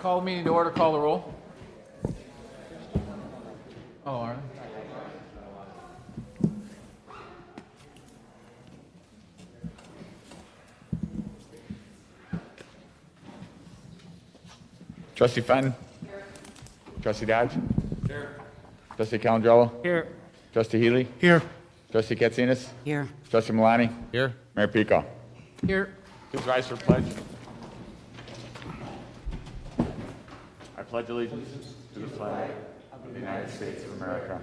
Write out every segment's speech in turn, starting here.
Call the meeting to order. Call the roll. Oh, Orland. Trustee Fenton? Here. Trustee Dodge? Here. Trustee Calandrello? Here. Trustee Healy? Here. Trustee Katsinas? Here. Trustee Milani? Here. Mayor Pico? Here. Please rise for pledge. I pledge allegiance to the flag of the United States of America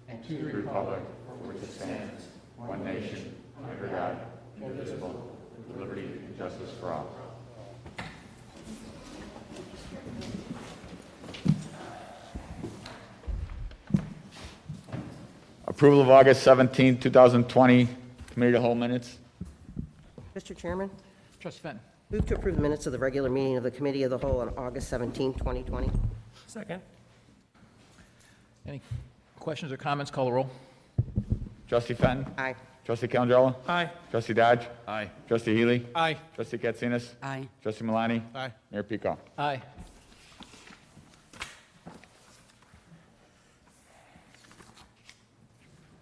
and to the republic for which it stands, one nation, under God, indivisible, with liberty and justice for all. Approval of August 17, 2020 Committee of the Whole minutes. Mr. Chairman, Trustee Fenton. move to approve the minutes of the regular meeting of the Committee of the Whole on August 17, 2020. Second. Any questions or comments? Call the roll. Trustee Fenton? Aye. Trustee Calandrello? Aye. Trustee Dodge? Aye. Trustee Healy? Aye. Trustee Katsinas? Aye. Trustee Milani? Aye. Mayor Pico? Aye.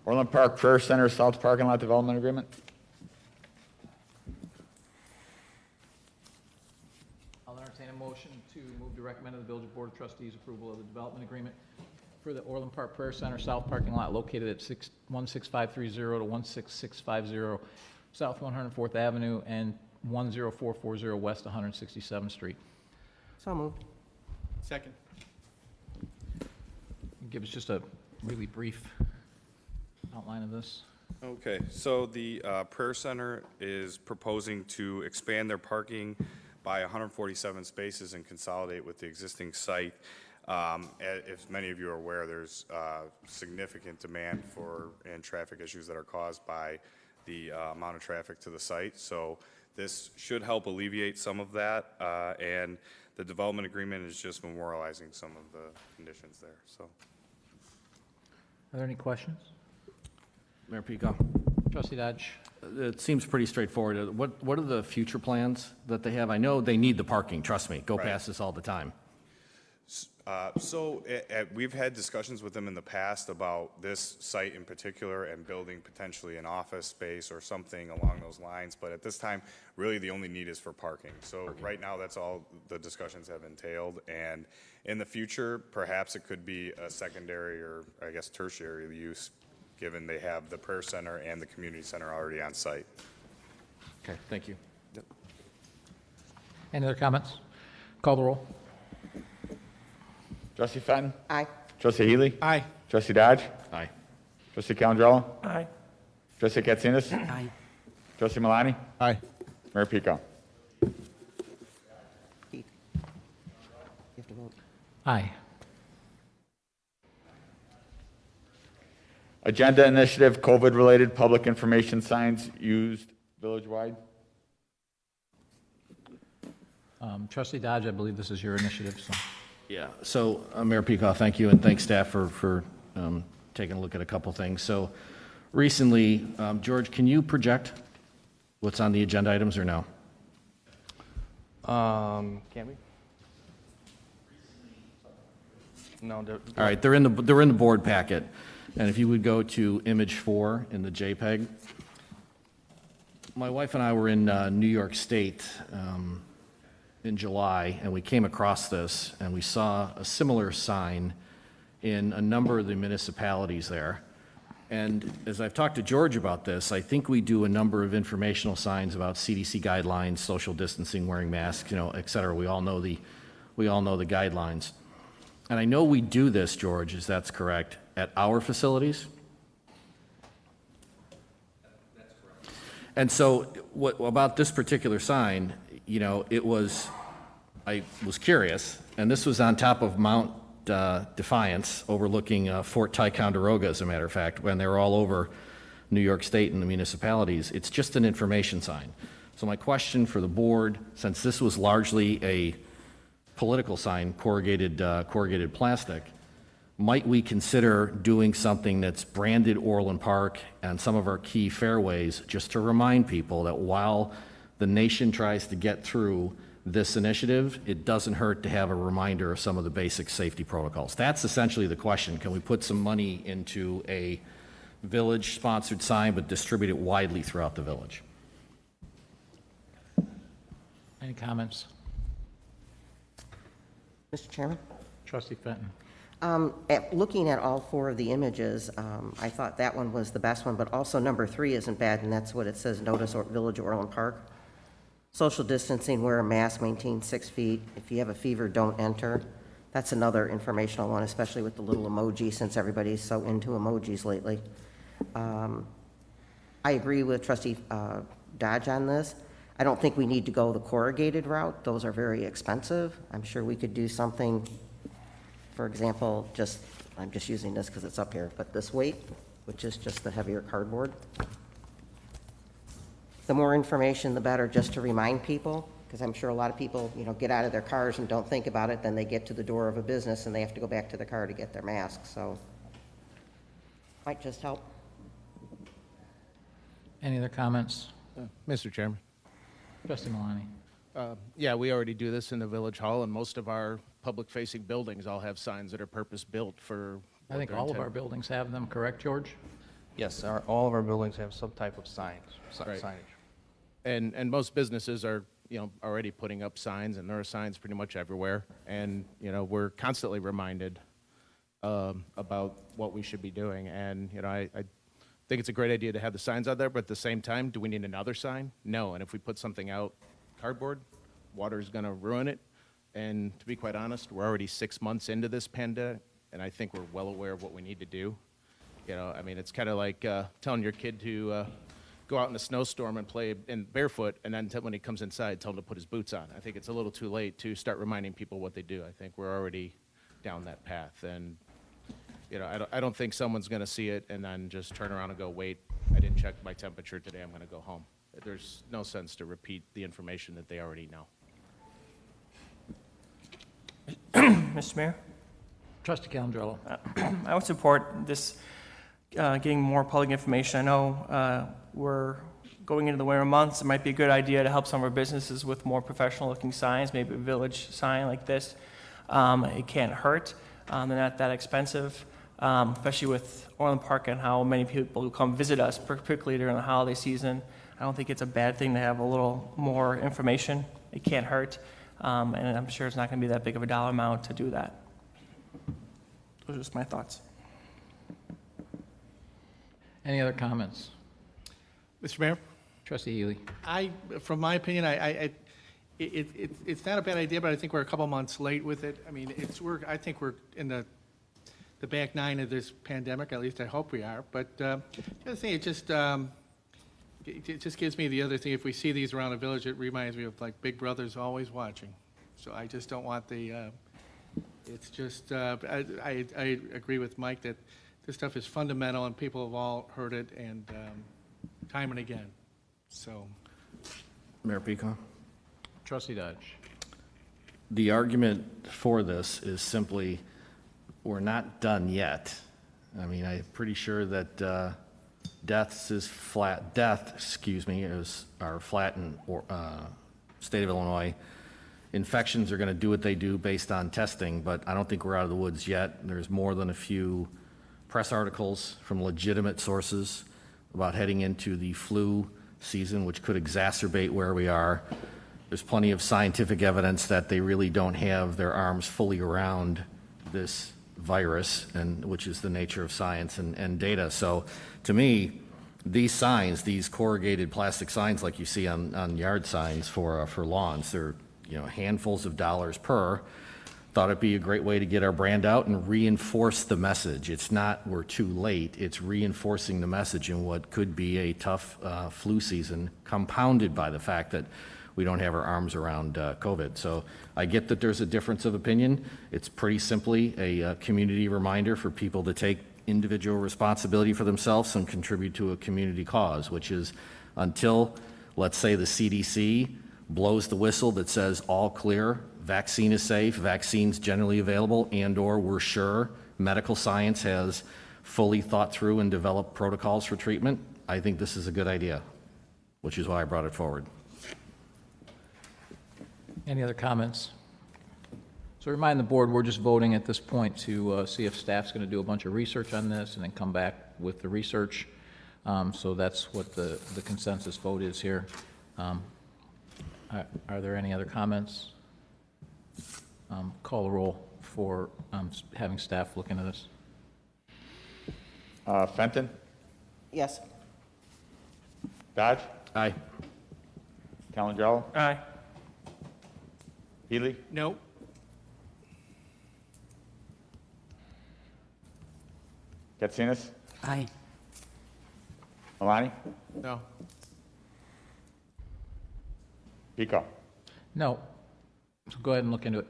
Orland Park Prayer Center South Parking Lot Development Agreement. I'll entertain a motion to move to recommend to the Village Board of Trustees approval of the development agreement for the Orland Park Prayer Center South Parking Lot located at 16530 to 16650 South 104th Avenue and 10440 West 167th Street. So moved. Second. Give us just a really brief outline of this. Okay, so the Prayer Center is proposing to expand their parking by 147 spaces and consolidate with the existing site. As many of you are aware, there's significant demand for and traffic issues that are caused by the amount of traffic to the site. So this should help alleviate some of that, and the development agreement is just memorializing some of the conditions there. So, Are there any questions? Mayor Pico, Trustee Dodge. it seems pretty straightforward. What are the future plans that they have? I know they need the parking, trust me, go Right. past this all the time. We've had discussions with them in the past about this site in particular and building potentially an office space or something along those lines, but at this time, really the only need is for parking. So right now, that's all the discussions have entailed, and in the future, perhaps it could be a secondary or, I guess, tertiary use, given they have the prayer center and the community center already on site. Okay, thank you. Any other comments? Call the roll. Trustee Fenton? Aye. Trustee Healy? Aye. Trustee Dodge? Aye. Trustee Calandrello? Aye. Trustee Katsinas? Aye. Trustee Milani? Aye. Mayor Pico? Keith. You have to vote. Aye. Agenda Initiative, COVID-related public information signs used village-wide. Trustee Dodge, I believe this is your initiative, so. Yeah, so Mayor Pico, thank you, and thanks staff for taking a look at a couple things. So recently, George, can you project what's on the agenda items or no? Can we? No. All right, they're in the board packet, and if you would go to image 4 in the JPEG. My wife and I were in New York State in July, and we came across this, and we saw a similar sign in a number of the municipalities there. And as I've talked to George about this, I think we do a number of informational signs about CDC guidelines, social distancing, wearing masks, et cetera. We all know the guidelines. And I know we do this, George, if that's correct, at our facilities? That's correct. And so what about this particular sign, I was curious, and this was on top of Mount Defiance, overlooking Fort Ticonderoga, as a matter of fact, when they were all over New York State and the municipalities. It's just an information sign. So my question for the board, since this was largely a political sign, corrugated plastic, might we consider doing something that's branded Orland Park and some of our key fairways, just to remind people that while the nation tries to get through this initiative, it doesn't hurt to have a reminder of some of the basic safety protocols. That's essentially the question. Can we put some money into a village-sponsored sign but distribute it widely throughout the village? Any comments? Mr. Chairman? Trustee Fenton. Looking at all four of the images, I thought that one was the best one, but also number 3 isn't bad, and that's what it says, notice Village Orland Park. Social distancing, wear a mask, maintain 6 feet. If you have a fever, don't enter. That's another informational one, especially with the little emoji, since everybody's so into emojis lately. I agree with Trustee Dodge on this. I don't think we need to go the corrugated route. Those are very expensive. I'm sure we could do something, for example, I'm just using this because it's up here, but this weight, which is just the heavier cardboard. The more information, the better, just to remind people, because I'm sure a lot of people, get out of their cars and don't think about it, then they get to the door of a business and they have to go back to the car to get their mask, so might just help. Any other comments? Mr. Chairman. Trustee Malani. Yeah, we already do this in the Village Hall, and most of our public-facing buildings all have signs that are purpose-built for. I think all of our buildings have them, correct, George? Yes, all of our buildings have some type of signage. And most businesses are, already putting up signs, and there are signs pretty much everywhere. And, we're constantly reminded about what we should be doing. And, I think it's a great idea to have the signs out there, but at the same time, do we need another sign? No, and if we put something out, cardboard, water's gonna ruin it. And to be quite honest, we're already 6 months into this pandemic, and I think we're well aware of what we need to do. It's kind of like telling your kid to go out in a snowstorm and play in barefoot, and then when he comes inside, tell him to put his boots on. I think it's a little too late to start reminding people what they do. I think we're already down that path, and I don't think someone's going to see it and then just turn around and go, wait, I didn't check my temperature today, I'm going to go home. There's no sense to repeat the information that they already know. Mr. Mayor, Trustee Calandrello. I would support this, getting more public information. I know we're going into the winter months. It might be a good idea to help some of our businesses with more professional-looking signs, maybe a village sign like this. It can't hurt. They're not that expensive, especially with Orland Park and how many people come visit us, particularly during the holiday season. I don't think it's a bad thing to have a little more information. It can't hurt, and I'm sure it's not going to be that big of a dollar amount to do that. Those are just my thoughts. Any other comments? Mr. Mayor, Trustee Ely. from my opinion, it's not a bad idea, but I think we're a couple months late with it. I think we're in the back nine of this pandemic. At least I hope we are. But the other thing, it just gives me the other thing. If we see these around the village, it reminds me of like Big Brother's always watching. So I just don't want the. It's just I agree with Mike that this stuff is fundamental, and people have all heard it, and time and again. So. Mayor Pecan? Trustee Dodge. The argument for this is simply, we're not done yet. I'm pretty sure that deaths are flat in state of Illinois. Infections are going to do what they do based on testing, but I don't think we're out of the woods yet. There's more than a few press articles from legitimate sources about heading into the flu season, which could exacerbate where we are. There's plenty of scientific evidence that they really don't have their arms fully around this virus, and which is the nature of science and data. So to me, these signs, these corrugated plastic signs like you see on yard signs for lawns, they're handfuls of dollars per. Thought it'd be a great way to get our brand out and reinforce the message. It's not we're too late, it's reinforcing the message in what could be a tough flu season, compounded by the fact that we don't have our arms around COVID. So I get that there's a difference of opinion. It's pretty simply a community reminder for people to take individual responsibility for themselves and contribute to a community cause, which is until, let's say, the CDC blows the whistle that says all clear, vaccine is safe, vaccine's generally available, and/or we're sure medical science has fully thought through and developed protocols for treatment, I think this is a good idea, which is why I brought it forward. Any other comments? So remind the board, we're just voting at this point to see if staff's going to do a bunch of research on this and then come back with the research. So that's what the consensus vote is here. Are there any other comments? Call the roll for having staff look into this. Fenton, Yes. Dodge, Aye. Calandrello, Aye. Healy, No, Katsinas, Aye. Malani, no. Pico. No. So go ahead and look into it.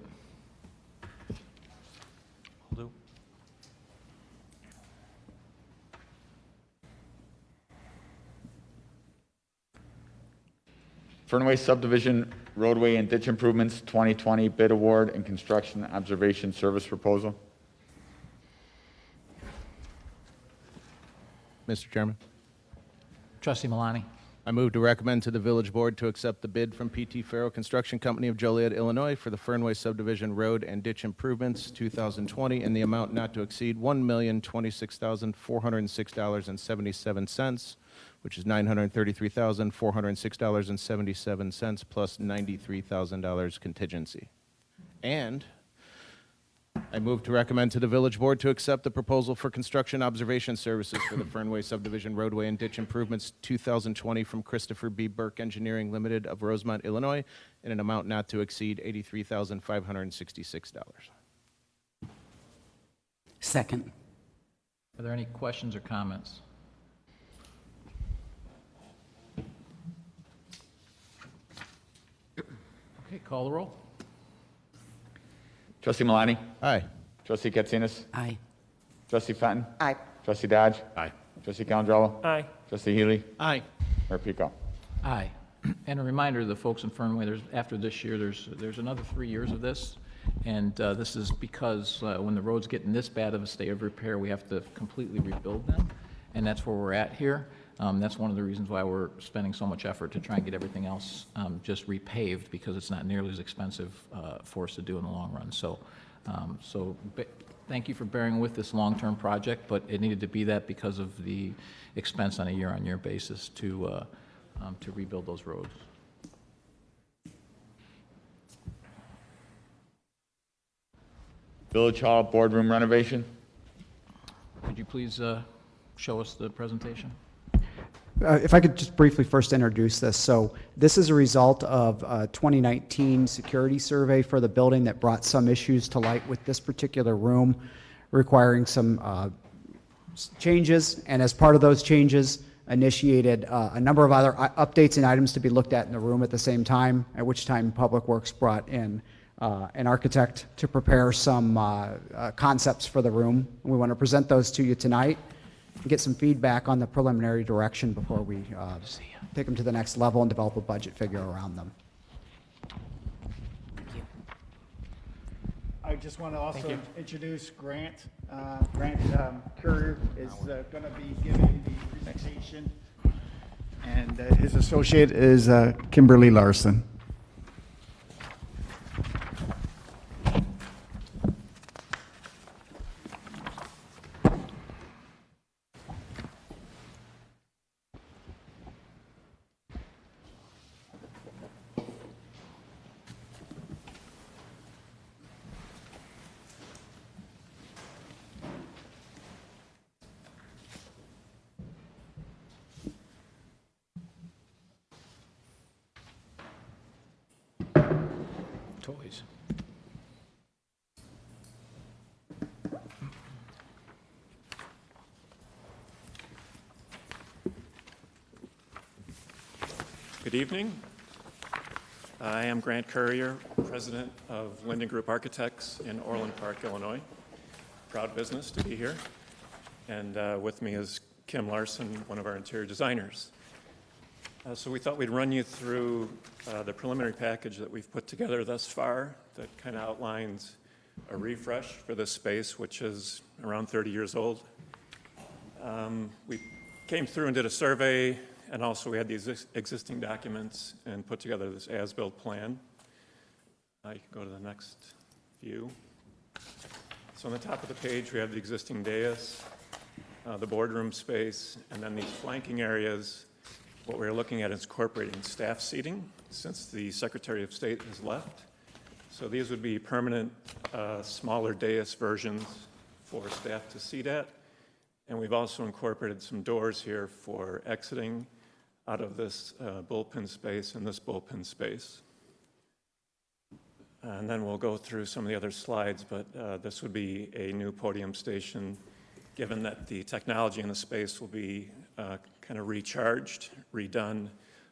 Will do. Fernway subdivision roadway and ditch improvements, 2020 bid award and construction observation service proposal. Mr. Chairman, Trustee Malani. I move to recommend to the village board to accept the bid from PT Farrow Construction Company of Joliet, Illinois for the Fernway subdivision road and ditch improvements 2020 in the amount not to exceed $1,026,406.77, which is $933,406.77 plus $93,000 contingency. And I move to recommend to the village board to accept the proposal for construction observation services for the Fernway subdivision roadway and ditch improvements 2020 from Christopher B. Burke Engineering Limited of Rosemont, Illinois, in an amount not to exceed $83,566. Second. Are there any questions or comments? Okay, call the roll. Trustee Malani, Aye. Trustee Katsinas, Aye. Trustee Fenton, Aye. Trustee Dodge, Aye. Trustee Calandrello, Aye. Trustee Healy, Aye. Mayor Pico. Aye. And a reminder to the folks in Fernway, after this year, there's another 3 years of this. And this is because when the roads get in this bad of a state of repair, we have to completely rebuild them. And that's where we're at here. That's one of the reasons why we're spending so much effort to try and get everything else just repaved, because it's not nearly as expensive for us to do in the long run. So, thank you for bearing with this long-term project, but it needed to be that because of the expense on a year-on-year basis to rebuild those roads. Village Hall boardroom renovation. Could you please show us the presentation? If I could just briefly first introduce this. So this is a result of a 2019 security survey for the building that brought some issues to light with this particular room, requiring some changes. And as part of those changes, initiated a number of other updates and items to be looked at in the room at the same time, at which time Public Works brought in an architect to prepare some concepts for the room. We want to present those to you tonight and get some feedback on the preliminary direction before we take them to the next level and develop a budget figure around them. I just want to also introduce Grant. Grant Courier is going to be giving the presentation, and his associate is Kimberly Larson. Toys. Good evening. I am Grant Courier, president of Linden Group Architects in Orland Park, Illinois. Proud business to be here. And with me is Kim Larson, one of our interior designers. So we thought we'd run you through the preliminary package that we've put together thus far that kind of outlines a refresh for this space, which is around 30 years old. We came through and did a survey, and also we had these existing documents and put together this as-built plan. You can go to the next view. So on the top of the page, we have the existing dais, the boardroom space, and then these flanking areas. What we're looking at is incorporating staff seating since the Secretary of State has left. So these would be permanent, smaller dais versions for staff to seat at. And we've also incorporated some doors here for exiting out of this bullpen space and this bullpen space. And then we'll go through some of the other slides, but this would be a new podium station, given that the technology in the space will be kind of recharged, redone.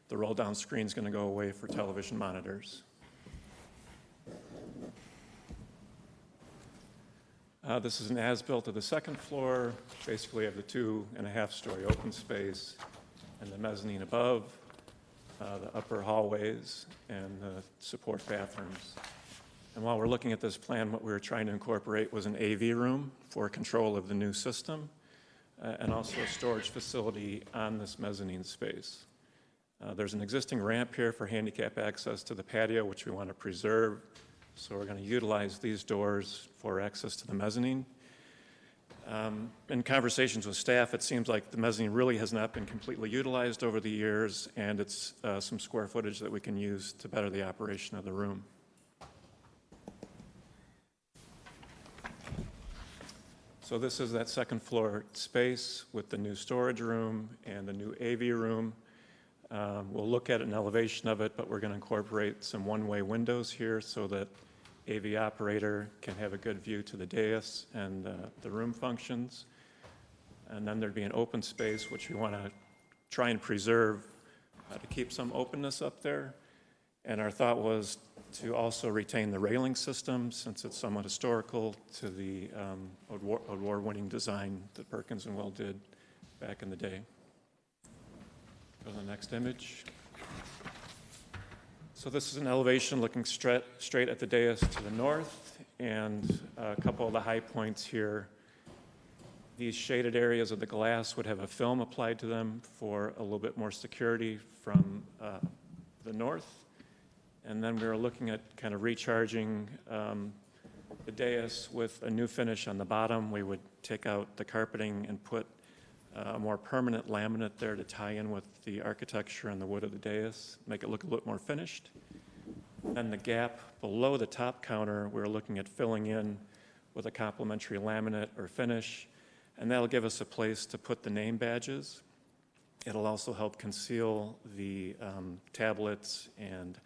The roll-down screen is going to go away for television monitors. This is an as-built of the second floor. Basically, of the 2.5-story open space and the mezzanine above, the upper hallways, and the support bathrooms. And while we're looking at this plan, what we were trying to incorporate was an AV room for control of the new system, and also a storage facility on this mezzanine space. There's an existing ramp here for handicap access to the patio, which we want to preserve. So we're going to utilize these doors for access to the mezzanine. In conversations with staff, it seems like the mezzanine really has not been completely utilized over the years, and it's some square footage that we can use to better the operation of the room. So this is that second floor space with the new storage room and the new AV room. We'll look at an elevation of it, but we're going to incorporate some one-way windows here so that AV operator can have a good view to the dais and the room functions. And then there'd be an open space, which we want to try and preserve to keep some openness up there. And our thought was to also retain the railing system, since it's somewhat historical to the award-winning design that Perkins and Will did back in the day. Go to the next image. So this is an elevation looking straight at the dais to the north, and a couple of the high points here. These shaded areas of the glass would have a film applied to them for a little bit more security from the north. And then we were looking at kind of recharging the dais with a new finish on the bottom. We would take out the carpeting and put a more permanent laminate there to tie in with the architecture and the wood of the dais, make it look a little more finished. And the gap below the top counter, we're looking at filling in with a complementary laminate or finish, and that'll give us a place to put the name badges. It'll also help conceal the tablets and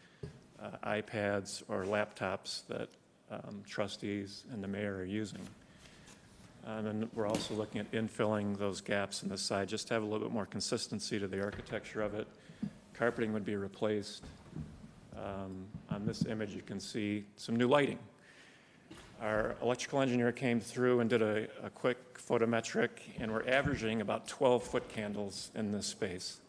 iPads or laptops that trustees and the mayor are using. And then we're also looking at infilling those gaps in the side, just to have a little bit more consistency to the architecture of it. Carpeting would be replaced. On this image, you can see some new lighting. Our electrical engineer came through and did a quick photometric, and we're averaging about 12-foot candles in this space.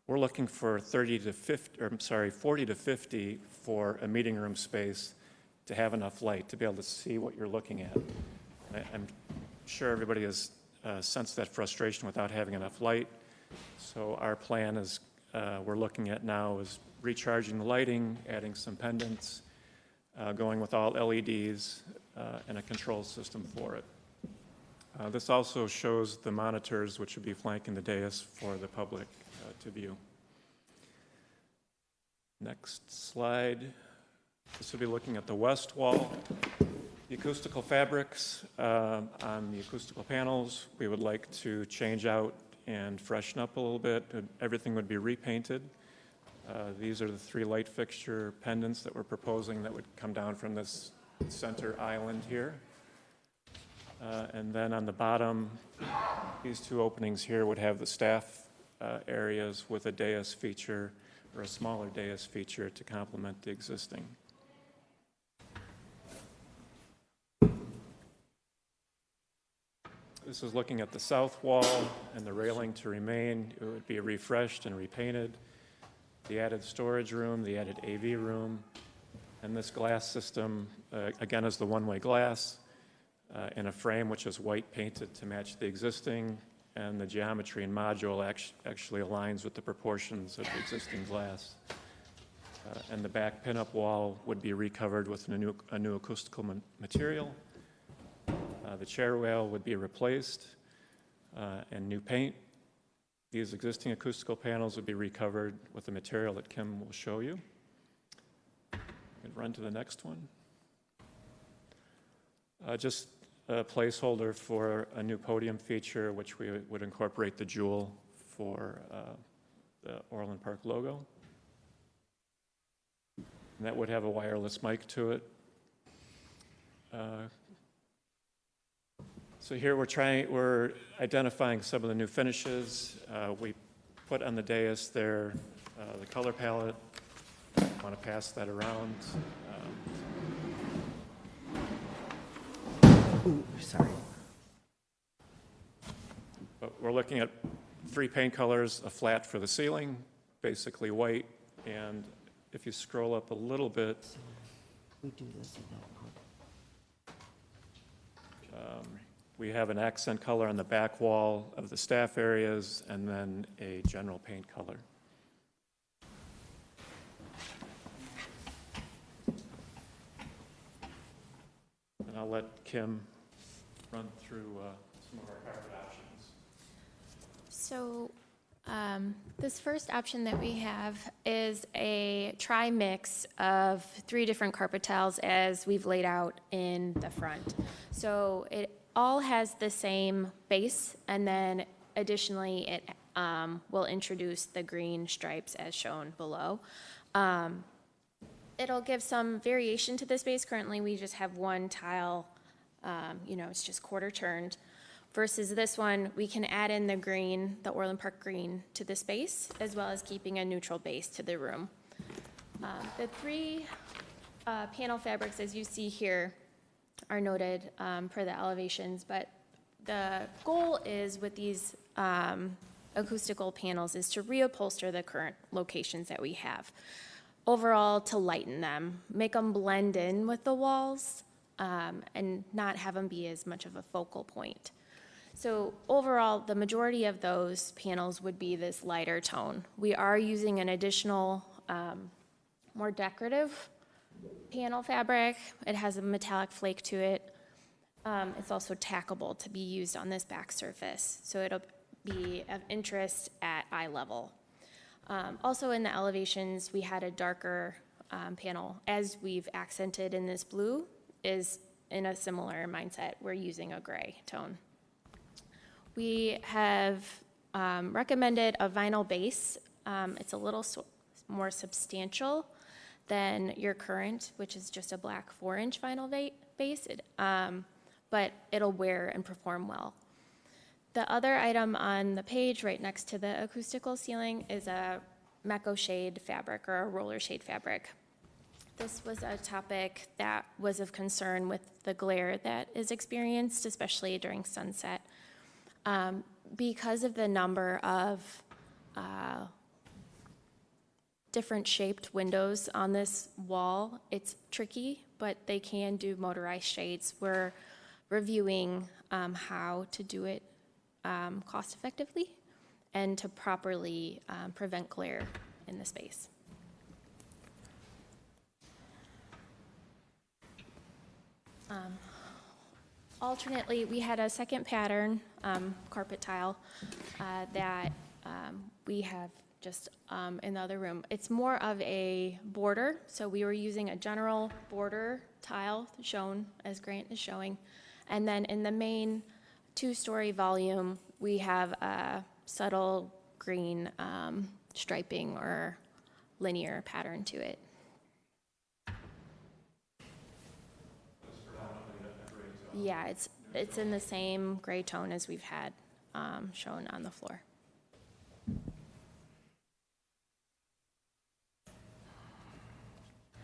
We're looking for 40 to 50 for a meeting room space to have enough light to be able to see what you're looking at. I'm sure everybody has sensed that frustration without having enough light. So our plan is, we're looking at now is recharging the lighting, adding some pendants, going with all LEDs, and a control system for it. This also shows the monitors, which would be flanking the dais for the public to view. Next slide. This will be looking at the west wall. The acoustical fabrics on the acoustical panels, we would like to change out and freshen up a little bit. Everything would be repainted. These are the 3 light fixture pendants that we're proposing that would come down from this center island here. And then on the bottom, these 2 openings here would have the staff areas with a dais feature or a smaller dais feature to complement the existing. This is looking at the south wall and the railing to remain. It would be refreshed and repainted. The added storage room, the added AV room, and this glass system, again, is the one-way glass in a frame which is white painted to match the existing, and the geometry and module actually aligns with the proportions of the existing glass. And the back pinup wall would be recovered with a new acoustical material. The chair rail would be replaced and new paint. These existing acoustical panels would be recovered with the material that Kim will show you. And run to the next one. Just a placeholder for a new podium feature, which we would incorporate the jewel for the Orland Park logo. And that would have a wireless mic to it. So here we're identifying some of the new finishes. We put on the dais there the color palette. I want to pass that around. Ooh, sorry. But we're looking at 3 paint colors, a flat for the ceiling, basically white, and if you scroll up a little bit, We do this and that. we have an accent color on the back wall of the staff areas, and then a general paint color. And I'll let Kim run through some of our carpet options. So this first option that we have is a tri-mix of 3 different carpet tiles as we've laid out in the front. So it all has the same base, and then additionally it will introduce the green stripes as shown below. It'll give some variation to this base. Currently we just have 1 tile, it's just quarter turned. Versus this one, we can add in the green, the Orland Park green, to the space, as well as keeping a neutral base to the room. The 3 panel fabrics, as you see here, are noted per the elevations, but the goal is with these acoustical panels is to reupholster the current locations that we have. Overall, to lighten them, make them blend in with the walls, and not have them be as much of a focal point. So overall, the majority of those panels would be this lighter tone. We are using an additional, more decorative panel fabric. It has a metallic flake to it. It's also tackable to be used on this back surface, so it'll be of interest at eye level. Also in the elevations, we had a darker panel. As we've accented in this blue, is in a similar mindset. We're using a gray tone. We have recommended a vinyl base. It's a little more substantial than your current, which is just a black 4-inch vinyl base, but it'll wear and perform well. The other item on the page right next to the acoustical ceiling is a Mecco shade fabric or a roller shade fabric. This was a topic that was of concern with the glare that is experienced, especially during sunset. Because of the number of different shaped windows on this wall, it's tricky, but they can do motorized shades. We're reviewing how to do it cost effectively and to properly prevent glare in the space. Alternately, we had a second pattern, carpet tile, that we have just in the other room. It's more of a border, so we were using a general border tile shown as Grant is showing. And then in the main 2-story volume, we have a subtle green striping or linear pattern to it. Yeah, it's in the same gray tone as we've had shown on the floor.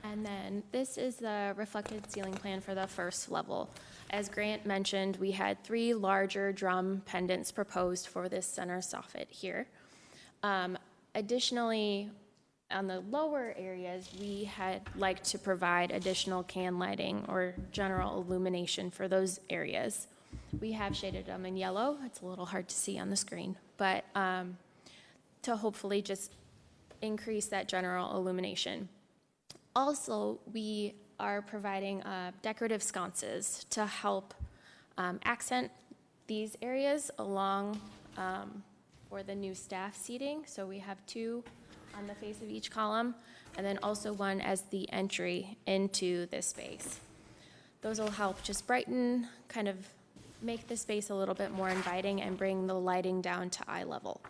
And then this is the reflected ceiling plan for the first level. As Grant mentioned, we had 3 larger drum pendants proposed for this center soffit here. Additionally, on the lower areas, we had liked to provide additional can lighting or general illumination for those areas. We have shaded them in yellow. It's a little hard to see on the screen, but to hopefully just increase that general illumination. Also, we are providing decorative sconces to help accent these areas along for the new staff seating. So we have 2 on the face of each column, and then also one as the entry into this space. Those will help just brighten, kind of make the space a little bit more inviting and bring the lighting down to eye level.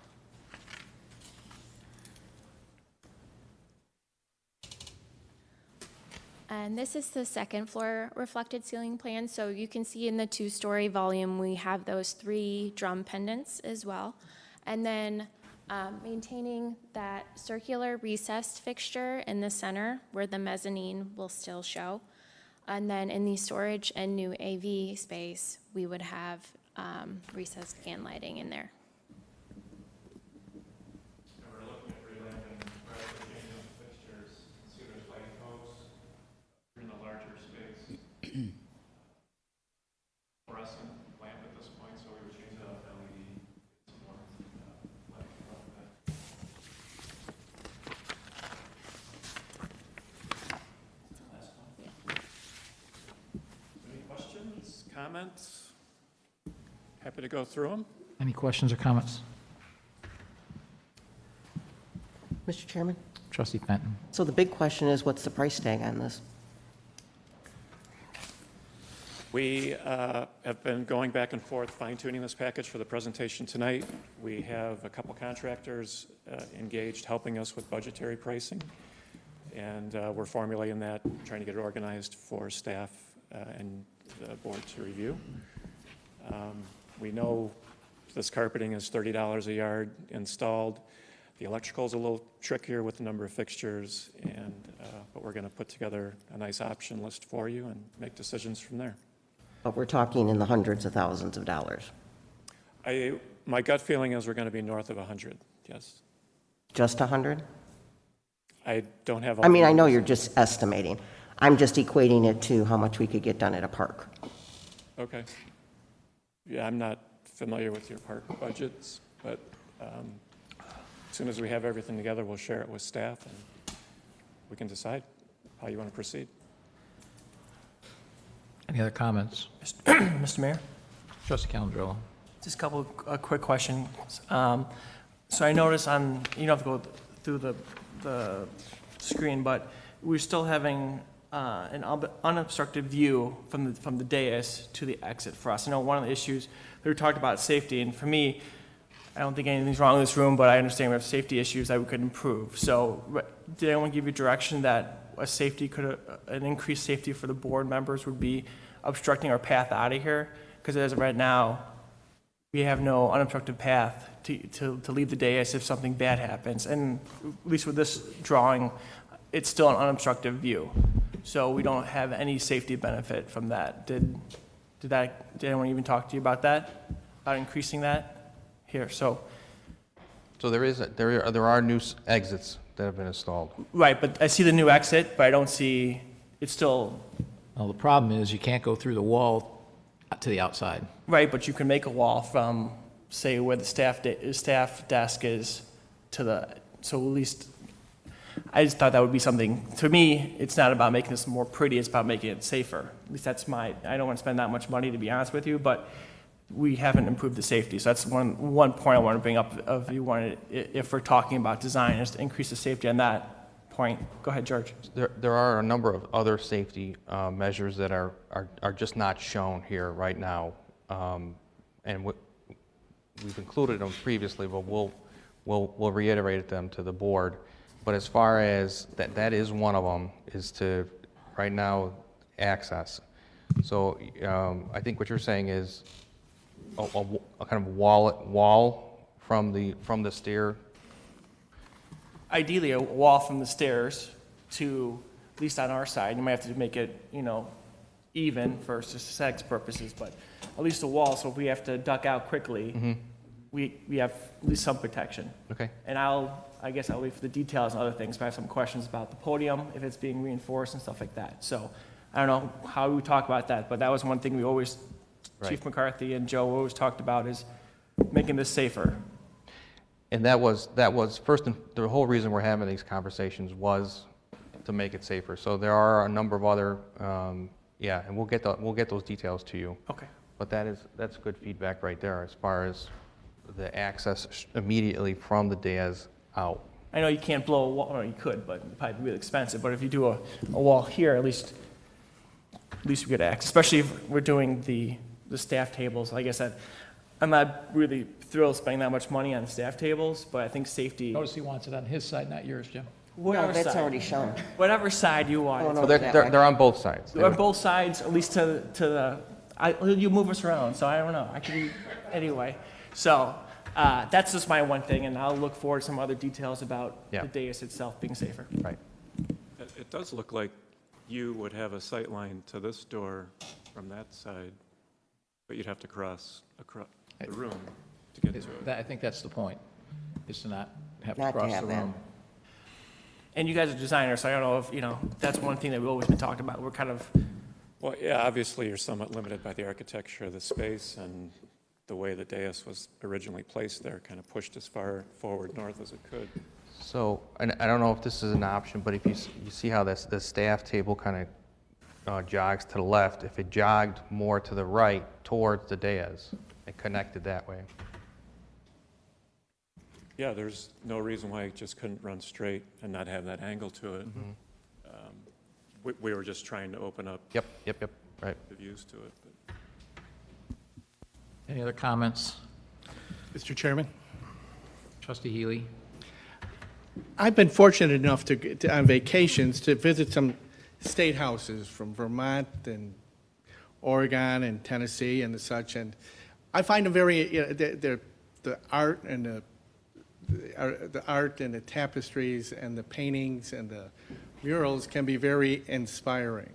And this is the second floor reflected ceiling plan. So you can see in the 2-story volume, we have those 3 drum pendants as well. And then maintaining that circular recessed fixture in the center where the mezzanine will still show. And then in the storage and new AV space, we would have recessed fan lighting in there. We're looking at relamping, rather than changing the fixtures, see there's lighting posts in the larger space. Fluorescent lamp at this point, so we would change it up to LED, some more lighting above that. Last one. Any questions, comments? Happy to go through them. Any questions or comments? Mr. Chairman? Trustee Fenton. So the big question is, what's the price tag on this? We have been going back and forth fine-tuning this package for the presentation tonight. We have a couple contractors engaged helping us with budgetary pricing, and we're formulating that, trying to get it organized for staff and the board to review. We know this carpeting is $30 a yard installed. The electrical is a little trickier with the number of fixtures, and but we're going to put together a nice option list for you and make decisions from there. But we're talking in the hundreds of thousands of dollars. My gut feeling is we're going to be north of 100, yes. Just 100? I don't have all I mean, the I know numbers. you're just estimating. I'm just equating it to how much we could get done at a park. Okay. Yeah, I'm not familiar with your park budgets, but as soon as we have everything together, we'll share it with staff, and we can decide how you want to proceed. Any other comments? Mr. Mayor? Trustee Calandrello. Just a couple quick questions. So I noticed on, you don't have to go through the screen, but we're still having an unobstructed view from the dais to the exit for us. I know one of the issues, we talked about safety, and for me, I don't think anything's wrong in this room, but I understand we have safety issues that we could improve. So did anyone give you direction that an increased safety for the board members would be obstructing our path out of here? Because as of right now, we have no unobstructed path to leave the dais if something bad happens. And at least with this drawing, it's still an unobstructed view. So we don't have any safety benefit from that. Did anyone even talk to you about that? About increasing that? Here, so. So there are new exits that have been installed. Right, but I see the new exit, but I don't see, it's still. Well, the problem is you can't go through the wall to the outside. Right, but you can make a wall from, say, where the staff desk is to so at least, I just thought that would be something, to me, it's not about making this more pretty, it's about making it safer. At least that's I don't want to spend that much money, to be honest with you, but we haven't improved the safety. So that's one point I want to bring up if we're talking about design, is to increase the safety on that point. Go ahead, George. There are a number of other safety measures that are just not shown here right now. And we've included them previously, but we'll reiterate them to the board. But as far as that is one of them, is to, right now, access. So I think what you're saying is a kind of wall from the stair. Ideally, a wall from the stairs to, at least on our side, you might have to make it, even for aesthetics purposes, but at least a wall, so if we have to duck out quickly, we have at least some protection. Okay. And I guess I'll wait for the details and other things, but I have some questions about the podium, if it's being reinforced and stuff like that. So I don't know how we talk about that, but that was one thing we always, Right. Chief McCarthy and Joe always talked about, is making this safer. And that was first, and the whole reason we're having these conversations was to make it safer. So there are a number of other, yeah, and we'll get those details to you. Okay. But that's good feedback right there as far as the access immediately from the dais out. I know you can't blow a wall, or you could, but it'd probably be really expensive. But if you do a wall here, at least we get access, especially if we're doing the staff tables. Like I said, I'm not really thrilled spending that much money on staff tables, but I think safety, Notice he wants it on his side, not yours, Jim. whatever No, that's side, already shown. whatever side you want. Oh, no. So that way. they're on both sides. On both sides, at least to the, you move us around, so I don't know. I can, anyway. So that's just my one thing, and I'll look forward to some other details about Yeah. the dais itself being safer. Right. It does look like you would have a sight line to this door from that side, but you'd have to cross across the room to get to it. I think that's the point, is to not have to Not to cross have the that. room. And you guys are designers, so I don't know if, that's one thing that we've always been talking about. We're kind of, Well, yeah, obviously, you're somewhat limited by the architecture of the space, and the way the dais was originally placed there kind of pushed as far forward north as it could. So, and I don't know if this is an option, but if you see how the staff table kind of jogs to the left, if it jogged more to the right towards the dais, it connected that way. Yeah, there's no reason why it just couldn't run straight and not have that angle to it. We were just trying to open up Yep, right. the views to it. But. Any other comments? Mr. Chairman? Trustee Healy? I've been fortunate enough on vacations to visit some state houses from Vermont and Oregon and Tennessee and such, and I find them very, the art and the art and the tapestries and the paintings and the murals can be very inspiring.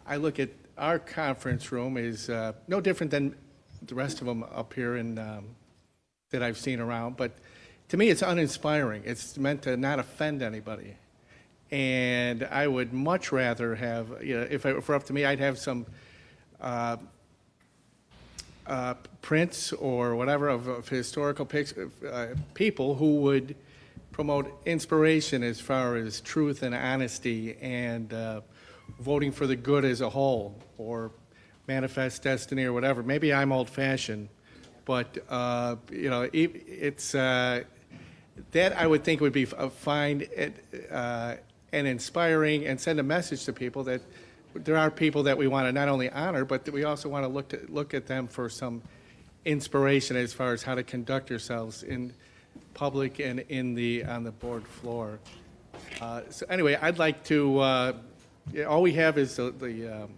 I look at our conference room is no different than the rest of them up here in that I've seen around, but to me, it's uninspiring. It's meant to not offend anybody. And I would much rather have, if it were up to me, I'd have some prints or whatever of historical people who would promote inspiration as far as truth and honesty and voting for the good as a whole, or manifest destiny or whatever. Maybe I'm old-fashioned, but it's that I would think would be fine and inspiring, and send a message to people that there are people that we want to not only honor, but that we also want to look at them for some inspiration as far as how to conduct yourselves in public and on the board floor. So anyway, I'd like to. All we have is the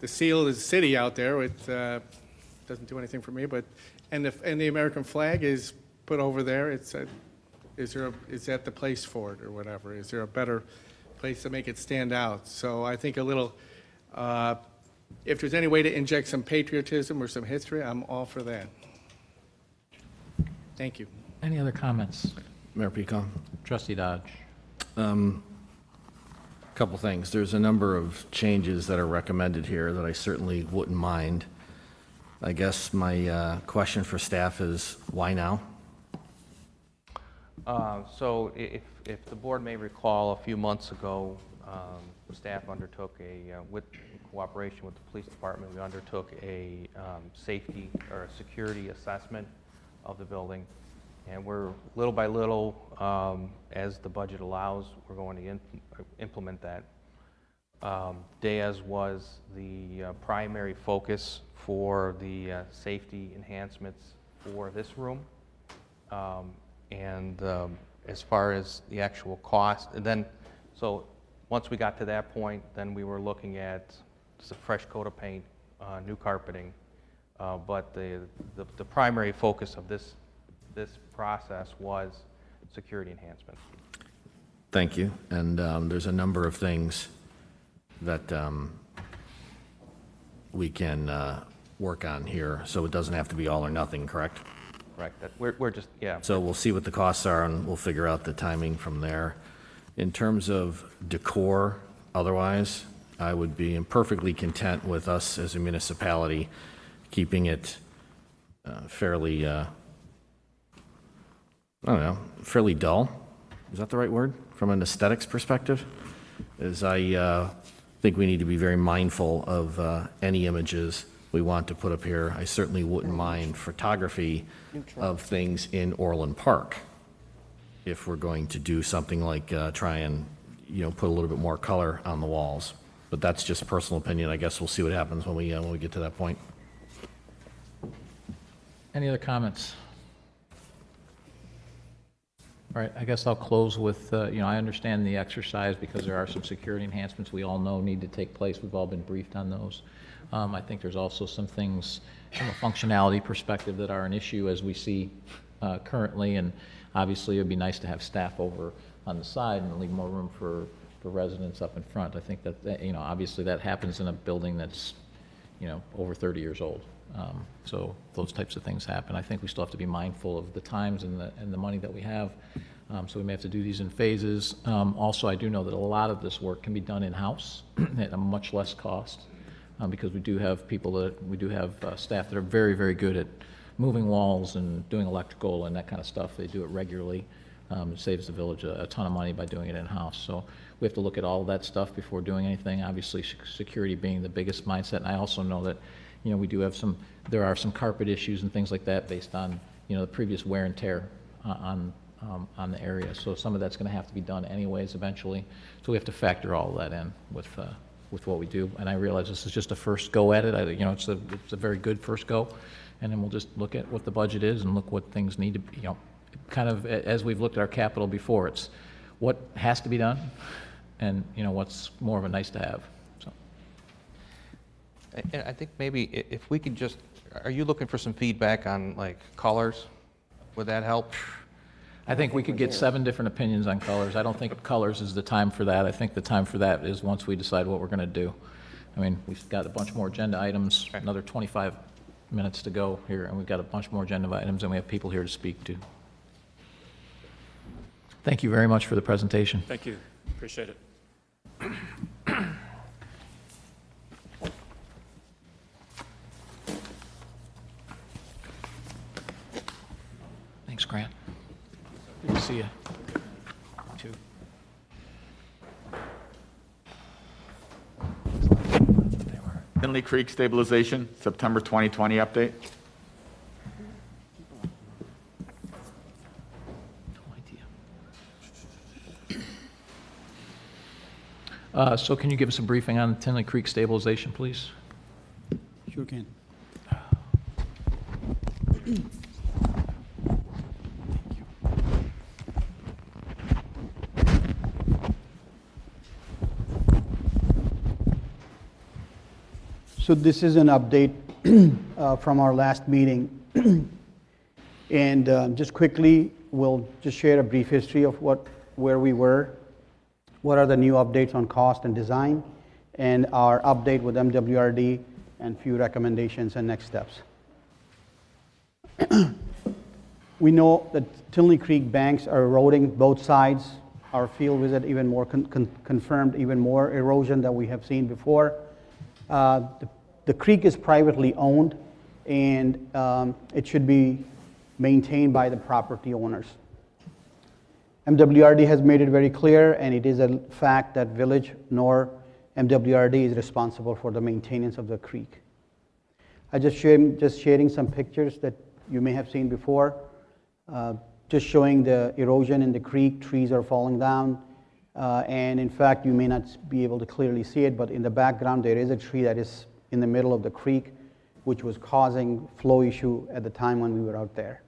seal of the city out there. It doesn't do anything for me, but and the American flag is put over there. Is that the place for it or whatever? Is there a better place to make it stand out? So I think a little, if there's any way to inject some patriotism or some history, I'm all for that. Thank you. Any other comments? Mayor Pecon? Trustee Dodge? Couple things. There's a number of changes that are recommended here that I certainly wouldn't mind. I guess my question for staff is, why now? So if the board may recall, a few months ago, staff undertook with cooperation with the police department, we undertook a safety or a security assessment of the building. And we're little by little, as the budget allows, we're going to implement that. DAS was the primary focus for the safety enhancements for this room. And as far as the actual cost, and then, so once we got to that point, then we were looking at just a fresh coat of paint, new carpeting. But the primary focus of this process was security enhancement. Thank you. And there's a number of things that we can work on here, so it doesn't have to be all or nothing, correct? Correct. We're just, yeah. So we'll see what the costs are, and we'll figure out the timing from there. In terms of decor, otherwise, I would be perfectly content with us as a municipality keeping it fairly, I don't know, fairly dull. Is that the right word? From an aesthetics perspective? is I think we need to be very mindful of any images we want to put up here. I certainly wouldn't mind photography of things in Orland Park if we're going to do something like try and, put a little bit more color on the walls. But that's just personal opinion. I guess we'll see what happens when we get to that point. Any other comments? All right, I guess I'll close with, I understand the exercise because there are some security enhancements we all know need to take place. We've all been briefed on those. I think there's also some things from a functionality perspective that are an issue as we see currently, and obviously it would be nice to have staff over on the side and leave more room for residents up in front. I think that, obviously that happens in a building that's, over 30 years old. So those types of things happen. I think we still have to be mindful of the times and the money that we have. So we may have to do these in phases. Also, I do know that a lot of this work can be done in-house at a much less cost because we do have staff that are very, very good at moving walls and doing electrical and that kind of stuff. They do it regularly. It saves the village a ton of money by doing it in-house. So we have to look at all of that stuff before doing anything. Obviously, security being the biggest mindset. And I also know that, we do have there are some carpet issues and things like that based on, the previous wear and tear on the area. So some of that's going to have to be done anyways eventually. So we have to factor all of that in with what we do. And I realize this is just a first go at it. It's a very good first go. And then we'll just look at what the budget is and look what things need to be, kind of as we've looked at our capital before. It's what has to be done and, what's more of a nice to have. So. And I think maybe if we could just, are you looking for some feedback on like colors? Would that help? I think we could get 7 different opinions on colors. I don't think colors is the time for that. I think the time for that is once we decide what we're going to do. I mean, we've got a bunch more agenda items, another 25 minutes to go here, and we've got a bunch more agenda items, and we have people here to speak to. Thank you very much for the presentation. Thank you. Appreciate it. Thanks, Grant. Good to see you. Too. Tinley Creek stabilization, September 2020 update. So can you give us a briefing on Tinley Creek stabilization, please? Sure can. So this is an update from our last meeting. And just quickly, we'll just share a brief history of where we were, what are the new updates on cost and design, and our update with MWRD, and few recommendations and next steps. We know that Tinley Creek banks are eroding both sides. Our field visit even more confirmed even more erosion than we have seen before. The creek is privately owned, and it should be maintained by the property owners. MWRD has made it very clear, and it is a fact that village nor MWRD is responsible for the maintenance of the creek. I just sharing some pictures that you may have seen before, just showing the erosion in the creek. Trees are falling down, and in fact, you may not be able to clearly see it, but in the background there is a tree that is in the middle of the creek, which was causing flow issue at the time when we were out there.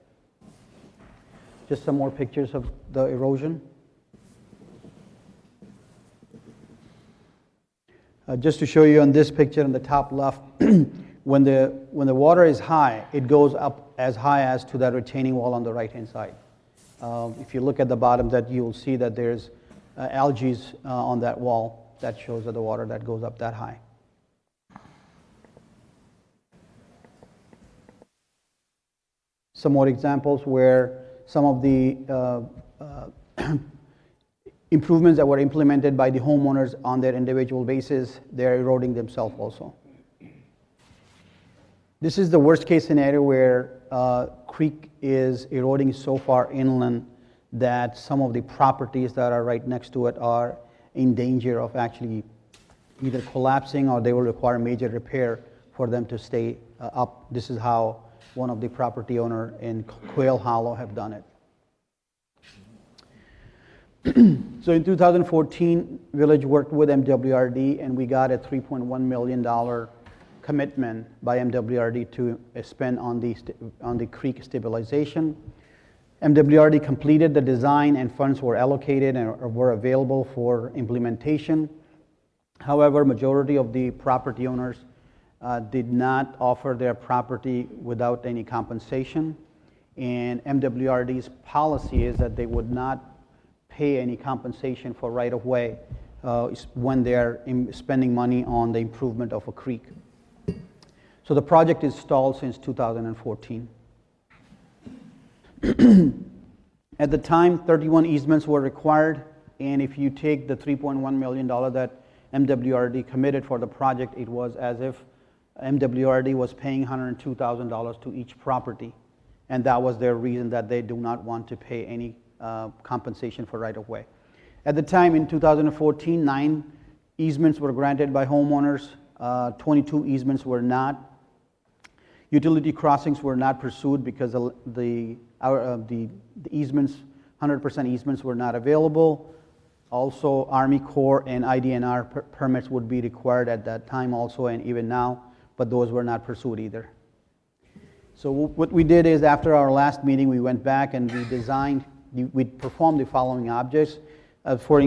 Just some more pictures of the erosion. Just to show you on this picture on the top left, when the water is high, it goes up as high as to that retaining wall on the right-hand side. If you look at the bottom, that you'll see that there's algae on that wall that shows that the water that goes up that high. Some more examples where some of the improvements that were implemented by the homeowners on their individual basis, they're eroding themselves also. This is the worst case scenario where creek is eroding so far inland that some of the properties that are right next to it are in danger of actually either collapsing or they will require major repair for them to stay up. This is how one of the property owner in Quail Hollow have done it. So in 2014, Village worked with MWRD and we got a $3.1 million commitment by MWRD to spend on the creek stabilization. MWRD completed the design and funds were allocated and were available for implementation. However, majority of the property owners did not offer their property without any compensation. And MWRD's policy is that they would not pay any compensation for right-of-way when they're spending money on the improvement of a creek. So the project is stalled since 2014. At the time, 31 easements were required, and if you take the $3.1 million that MWRD committed for the project, it was as if MWRD was paying $102,000 to each property, and that was their reason that they do not want to pay any compensation for right-of-way. At the time, in 2014, 9 easements were granted by homeowners, 22 easements were not. Utility crossings were not pursued because the easements, 100% easements were not available. Also, Army Corps and IDNR permits would be required at that time also and even now, but those were not pursued either. So what we did is after our last meeting, we went back and we performed the following objects. For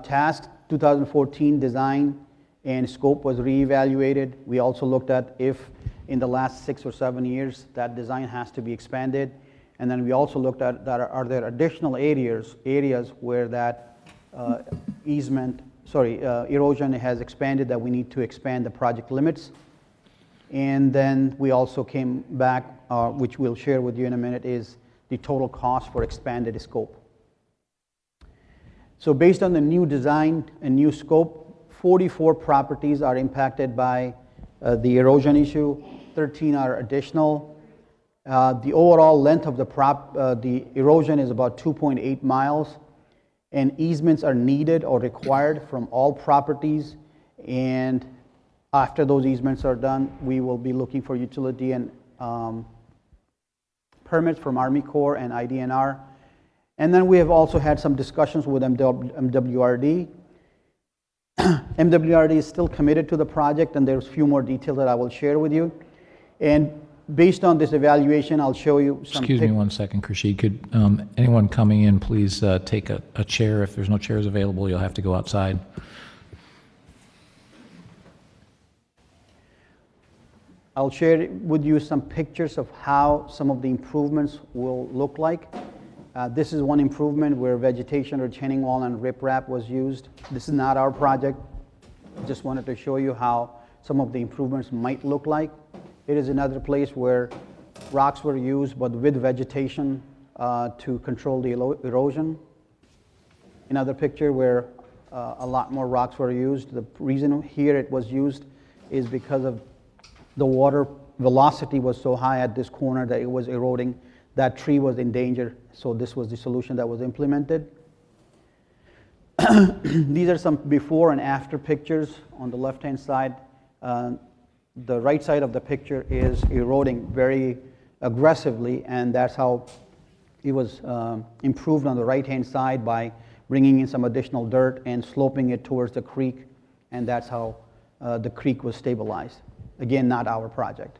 task 2014 design and scope was reevaluated. We also looked at if in the last 6 or 7 years that design has to be expanded. And then we also looked at that are there additional areas where that erosion has expanded that we need to expand the project limits. And then we also came back, which we'll share with you in a minute, is the total cost for expanded scope. So based on the new design and new scope, 44 properties are impacted by the erosion issue, 13 are additional. The overall length of the erosion is about 2.8 miles, and easements are needed or required from all properties. And after those easements are done, we will be looking for utility and permits from Army Corps and IDNR. And then we have also had some discussions with MWRD. MWRD is still committed to the project, and there's a few more details that I will share with you. And based on this evaluation, I'll show you some. Excuse me 1 second, Krishid. Could anyone coming in please take a chair? If there's no chairs available, you'll have to go outside. I'll share with you some pictures of how some of the improvements will look like. This is one improvement where vegetation retaining wall and riprap was used. This is not our project. Just wanted to show you how some of the improvements might look like. It is another place where rocks were used, but with vegetation to control the erosion. Another picture where a lot more rocks were used. The reason here it was used is because of the water velocity was so high at this corner that it was eroding. That tree was in danger, so this was the solution that was implemented. These are some before and after pictures. On the left-hand side, the right side of the picture is eroding very aggressively, and that's how it was improved on the right-hand side by bringing in some additional dirt and sloping it towards the creek, and that's how the creek was stabilized. Again, not our project.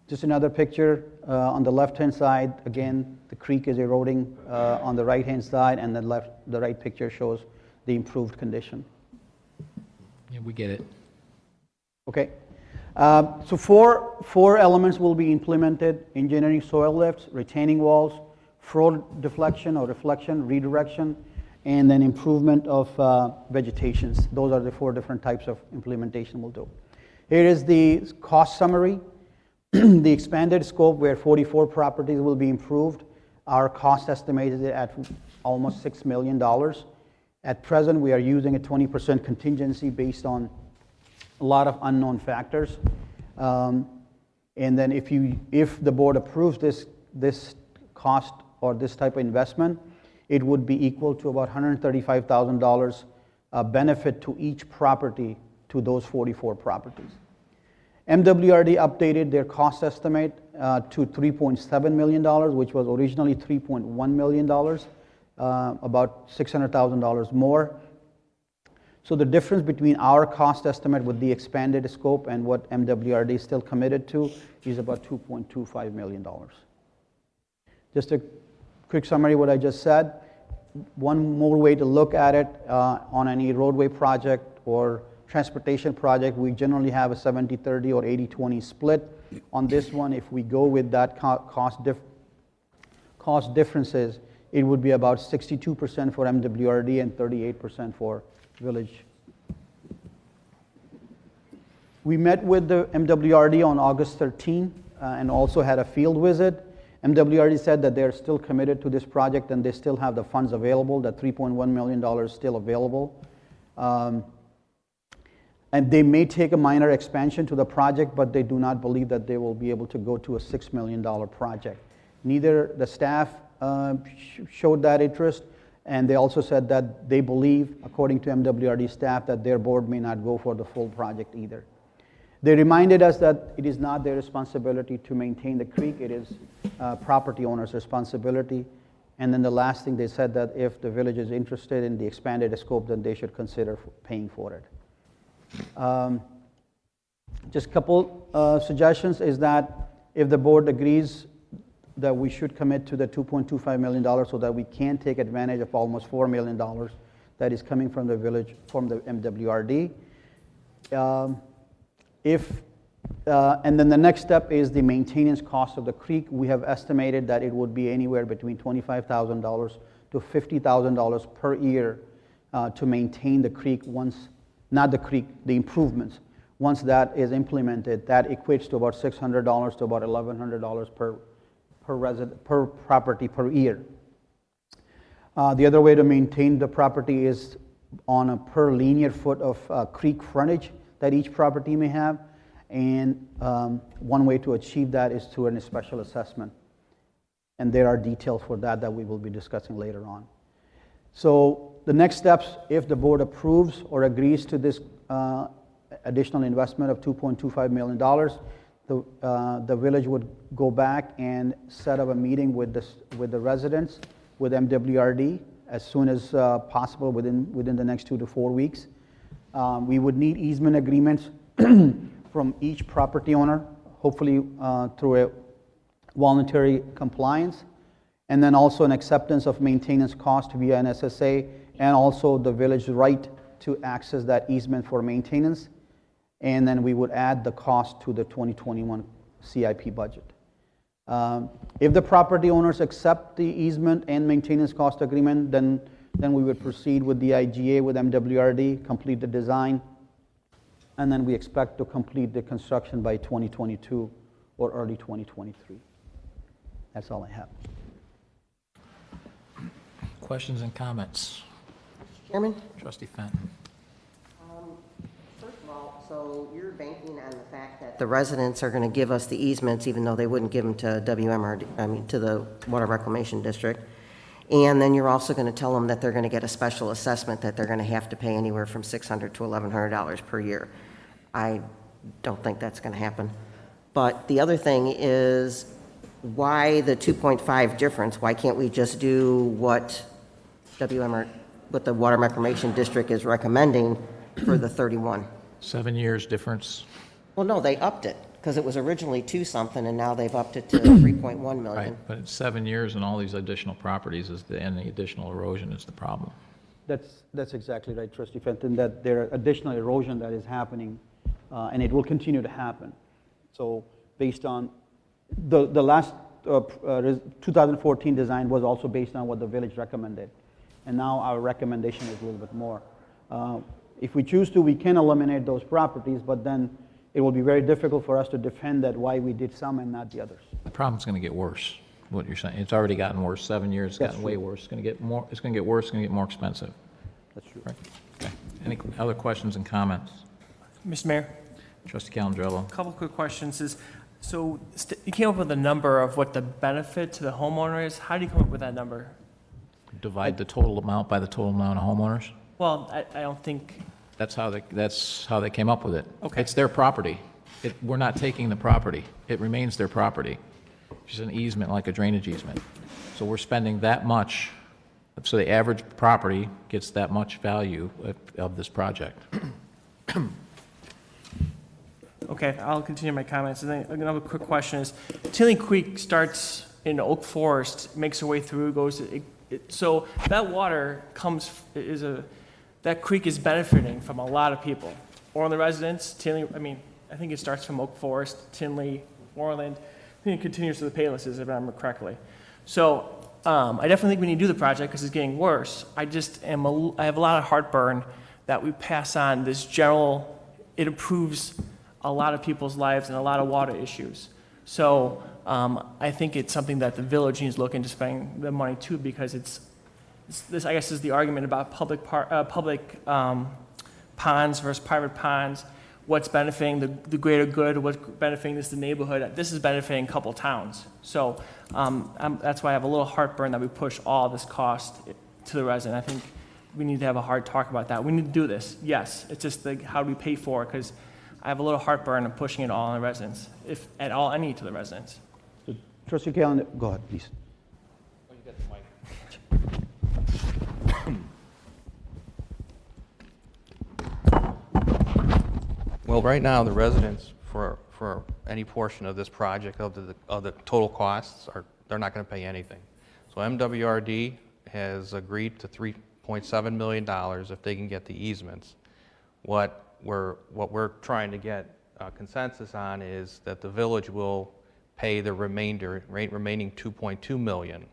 Just another picture on the left-hand side. Again, the creek is eroding on the right-hand side, and the right picture shows the improved condition. Yeah, we get it. Okay. So four elements will be implemented: engineering soil lifts, retaining walls, flow deflection or reflection, redirection, and then improvement of vegetations. Those are the 4 different types of implementation we'll do. Here is the cost summary. The expanded scope, where 44 properties will be improved, our cost estimated at almost $6 million. At present, we are using a 20% contingency based on a lot of unknown factors. And then if the board approves this cost or this type of investment, it would be equal to about $135,000 benefit to each property, to those 44 properties. MWRD updated their cost estimate to $3.7 million, which was originally $3.1 million, about $600,000 more. So the difference between our cost estimate with the expanded scope and what MWRD is still committed to is about $2.25 million. Just a quick summary of what I just said. One more way to look at it, on any roadway project or transportation project, we generally have a 70-30 or 80-20 split. On this one, if we go with that cost differences, it would be about 62% for MWRD and 38% for village. We met with the MWRD on August 13 and also had a field visit. MWRD said that they're still committed to this project and they still have the funds available, that $3.1 million is still available. And they may take a minor expansion to the project, but they do not believe that they will be able to go to a $6 million project. Neither the staff showed that interest, and they also said that they believe, according to MWRD staff, that their board may not go for the full project either. They reminded us that it is not their responsibility to maintain the creek, it is property owner's responsibility. And then the last thing they said, that if the village is interested in the expanded scope, then they should consider paying for it. Just a couple suggestions is that if the board agrees that we should commit to the $2.25 million so that we can take advantage of almost $4 million that is coming from the village, from the MWRD. And then the next step is the maintenance cost of the creek. We have estimated that it would be anywhere between $25,000 to $50,000 per year to maintain the creek once, not the creek, the improvements. Once that is implemented, that equates to about $600 to about $1,100 per property per year. The other way to maintain the property is on a per linear foot of creek frontage that each property may have. And one way to achieve that is through a special assessment. And there are details for that that we will be discussing later on. So the next steps, if the board approves or agrees to this additional investment of $2.25 million, the village would go back and set up a meeting with the residents, with MWRD, as soon as possible within the next 2 to 4 weeks. We would need easement agreements from each property owner, hopefully through a voluntary compliance, and then also an acceptance of maintenance cost via an SSA, and also the village's right to access that easement for maintenance. And then we would add the cost to the 2021 CIP budget. If the property owners accept the easement and maintenance cost agreement, then we would proceed with the IGA with MWRD, complete the design, and then we expect to complete the construction by 2022 or early 2023. That's all I have. Questions and comments? Chairman? Trustee Fenton. First of all, so you're banking on the fact that the residents are going to give us the easements, even though they wouldn't give them to to the Water Reclamation District. And then you're also going to tell them that they're going to get a special assessment that they're going to have to pay anywhere from $600 to $1,100 per year. I don't think that's going to happen. But the other thing is, why the 2.5 difference? Why can't we just do what what the Water Reclamation District is recommending for the 31? 7 years difference. Well, no, they upped it, because it was originally 2 something, and now they've upped it to 3.1 million. Right, but it's 7 years and all these additional properties and the additional erosion is the problem. That's exactly right, Trustee Fenton, that there are additional erosion that is happening, and it will continue to happen. So based on the last 2014 design was also based on what the village recommended. And now our recommendation is a little bit more. If we choose to, we can eliminate those properties, but then it will be very difficult for us to defend that why we did some and not the others. The problem's going to get worse, what you're saying. It's already gotten worse. 7 years, it's gotten way worse. It's going to get more, it's going to get worse, it's going to get more expensive. That's true. Right. Okay. Any other questions and comments? Mr. Mayor, Trustee Calandrello. a couple quick questions is, so you came up with a number of what the benefit to the homeowner is. How do you come up with that number? Divide the total amount by the total amount of homeowners? Well, I don't think, That's how they came up with it. Okay. It's their property. We're not taking the property. It remains their property. It's an easement, like a drainage easement. So we're spending that much, so the average property gets that much value of this project. okay, I'll continue my comments. And then another quick question is, Tinley Creek starts in Oak Forest, makes her way through, so that water that creek is benefiting from a lot of people. Orland residents, Tinley, I think it starts from Oak Forest, Tinley, Orland, I think it continues to the Paylesses, if I remember correctly. So I definitely think we need to do the project because it's getting worse. I have a lot of heartburn that we pass on this it improves a lot of people's lives and a lot of water issues. So I think it's something that the village needs to look into spending the money too, because this, I guess, is the argument about public ponds versus private ponds. What's benefiting the greater good, what's benefiting the neighborhood. This is benefiting a couple towns. So that's why I have a little heartburn that we push all this cost to the resident. I think we need to have a hard talk about that. We need to do this, yes. It's just how do we pay for it? Because I have a little heartburn of pushing it all on the residents, if at all any to the residents. Trustee Callen, go ahead, please. Oh, you got the mic. Well, right now, the residents, for any portion of this project, of the total costs, they're not going to pay anything. So MWRD has agreed to $3.7 million if they can get the easements. What we're trying to get consensus on is that the village will pay the remaining $2.2 million.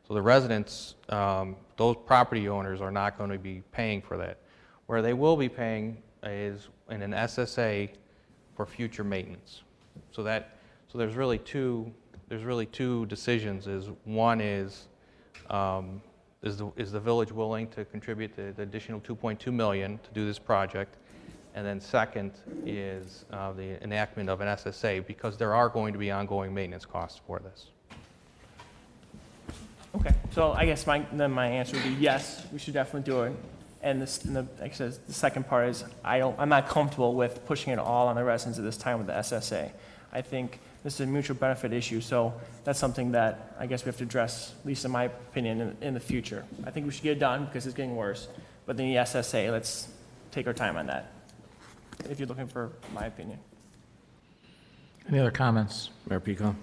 So the residents, those property owners are not going to be paying for that. Where they will be paying is in an SSA for future maintenance. So there's really two decisions. One is the village willing to contribute the additional $2.2 million to do this project? And then second is the enactment of an SSA, because there are going to be ongoing maintenance costs for this. Okay, so I guess my answer would be yes, we should definitely do it. And like I said, the second part is I'm not comfortable with pushing it all on the residents at this time with the SSA. I think this is a mutual benefit issue, so that's something that I guess we have to address, at least in my opinion, in the future. I think we should get it done because it's getting worse. But then the SSA, let's take our time on that, if you're looking for my opinion. Any other comments? Mayor Pico?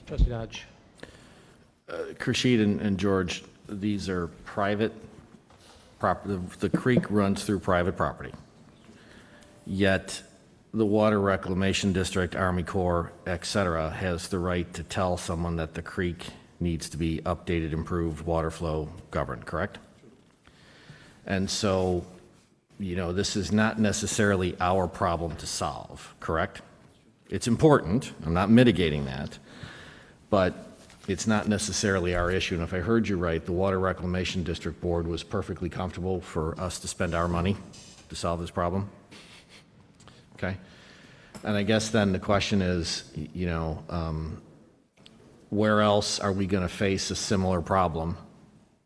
Trustee Dodge. Krishid and George, these are private property. The creek runs through private property. Yet the Water Reclamation District, Army Corps, et cetera, has the right to tell someone that the creek needs to be updated, improved, water flow governed, correct? And so, this is not necessarily our problem to solve, correct? It's important. I'm not mitigating that. But it's not necessarily our issue. And if I heard you right, the Water Reclamation District Board was perfectly comfortable for us to spend our money to solve this problem? Okay. And I guess then the question is, where else are we going to face a similar problem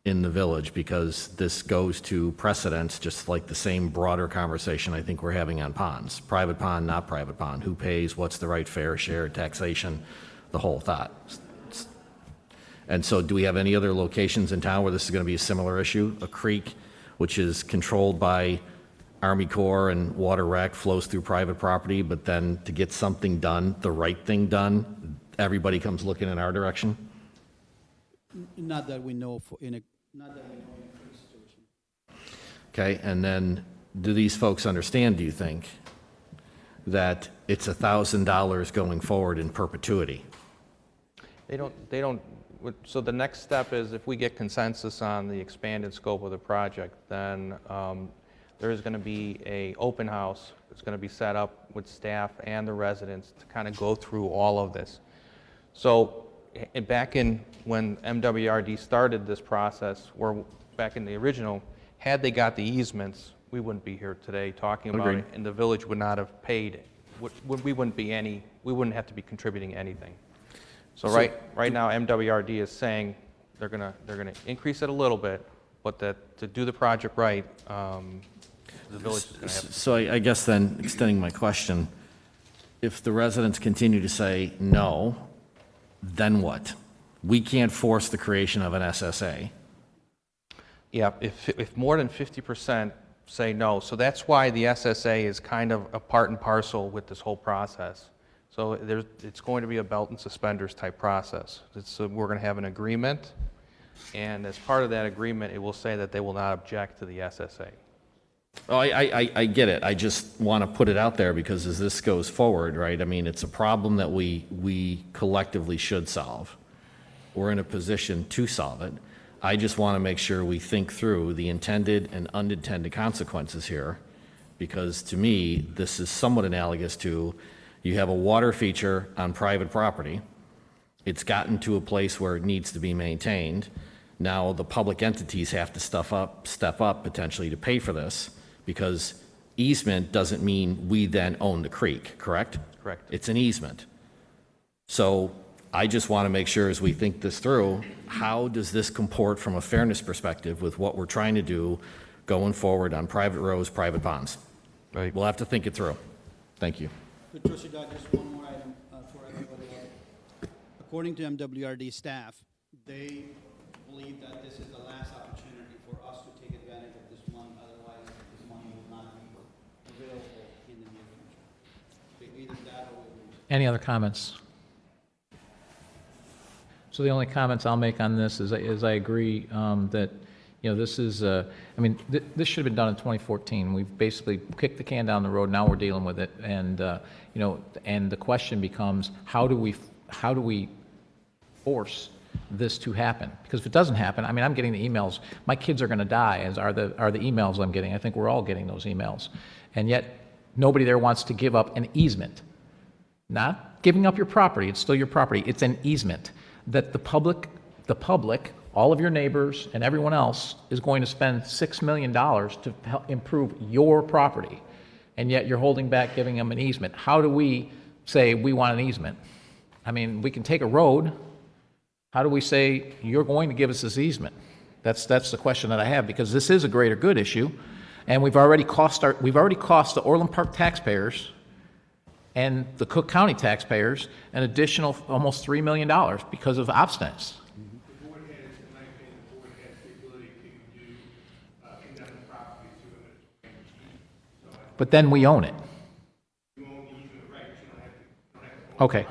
in the village? Because this goes to precedents, just like the same broader conversation I think we're having on ponds. Private pond, not private pond. Who pays? What's the right fair share? Taxation? The whole thought. And so do we have any other locations in town where this is going to be a similar issue? A creek, which is controlled by Army Corps and Water Rec, flows through private property, but then to get something done, the right thing done, everybody comes looking in our direction? Not that we know in a current situation. Okay, and then do these folks understand, do you think, that it's $1,000 going forward in perpetuity? They don't, so the next step is if we get consensus on the expanded scope of the project, then there is going to be an open house. It's going to be set up with staff and the residents to kind of go through all of this. So back in when MWRD started this process, or back in the original, had they got the easements, we wouldn't be here today talking about it, and the village would not have paid it. We wouldn't have to be contributing anything. So right now, MWRD is saying they're gonna increase it a little bit, but that to do the project right, the village is going to have to. So I guess then, extending my question, if the residents continue to say no, then what? We can't force the creation of an SSA. Yeah, if more than 50% say no, so that's why the SSA is kind of a part and parcel with this whole process. So it's going to be a belt and suspenders type process. We're going to have an agreement, and as part of that agreement, it will say that they will not object to the SSA. Oh, I get it. I just want to put it out there because as this goes forward, right, I mean, it's a problem that we collectively should solve. We're in a position to solve it. I just want to make sure we think through the intended and unintended consequences here, because to me, this is somewhat analogous to you have a water feature on private property. It's gotten to a place where it needs to be maintained. Now the public entities have to step up potentially to pay for this, because easement doesn't mean we then own the creek, correct? Correct. It's an easement. So I just want to make sure as we think this through, how does this comport from a fairness perspective with what we're trying to do going forward on private roads, private ponds? Right. We'll have to think it through. Thank you. Trustee Dodd, just one more item for everybody else. According to MWRD staff, they believe that this is the last opportunity for us to take advantage of this money. Otherwise, this money will not be available in the near future. Either that or we lose. Any other comments? So the only comments I'll make on this is I agree that, you know, this is, I mean, this should have been done in 2014. We've basically kicked the can down the road. Now we're dealing with it. And, you know, and the question becomes, how do we force this to happen? Because if it doesn't happen, I mean, I'm getting the emails. My kids are going to die, as are the emails I'm getting. I think we're all getting those emails. And yet nobody there wants to give up an easement. Not giving up your property. It's still your property. It's an easement that the public, all of your neighbors and everyone else is going to spend $6 million to help improve your property. And yet you're holding back giving them an easement. How do we say we want an easement? I mean, we can take a road. How do we say you're going to give us this easement? That's the question that I have, because this is a greater good issue. And we've already cost the Orland Park taxpayers and the Cook County taxpayers an additional almost $3 million because of obstinance. The board has, in my opinion, the board has the ability to do condemned property to it. But then we own it. You own the easement, right, but you don't have to own Okay, the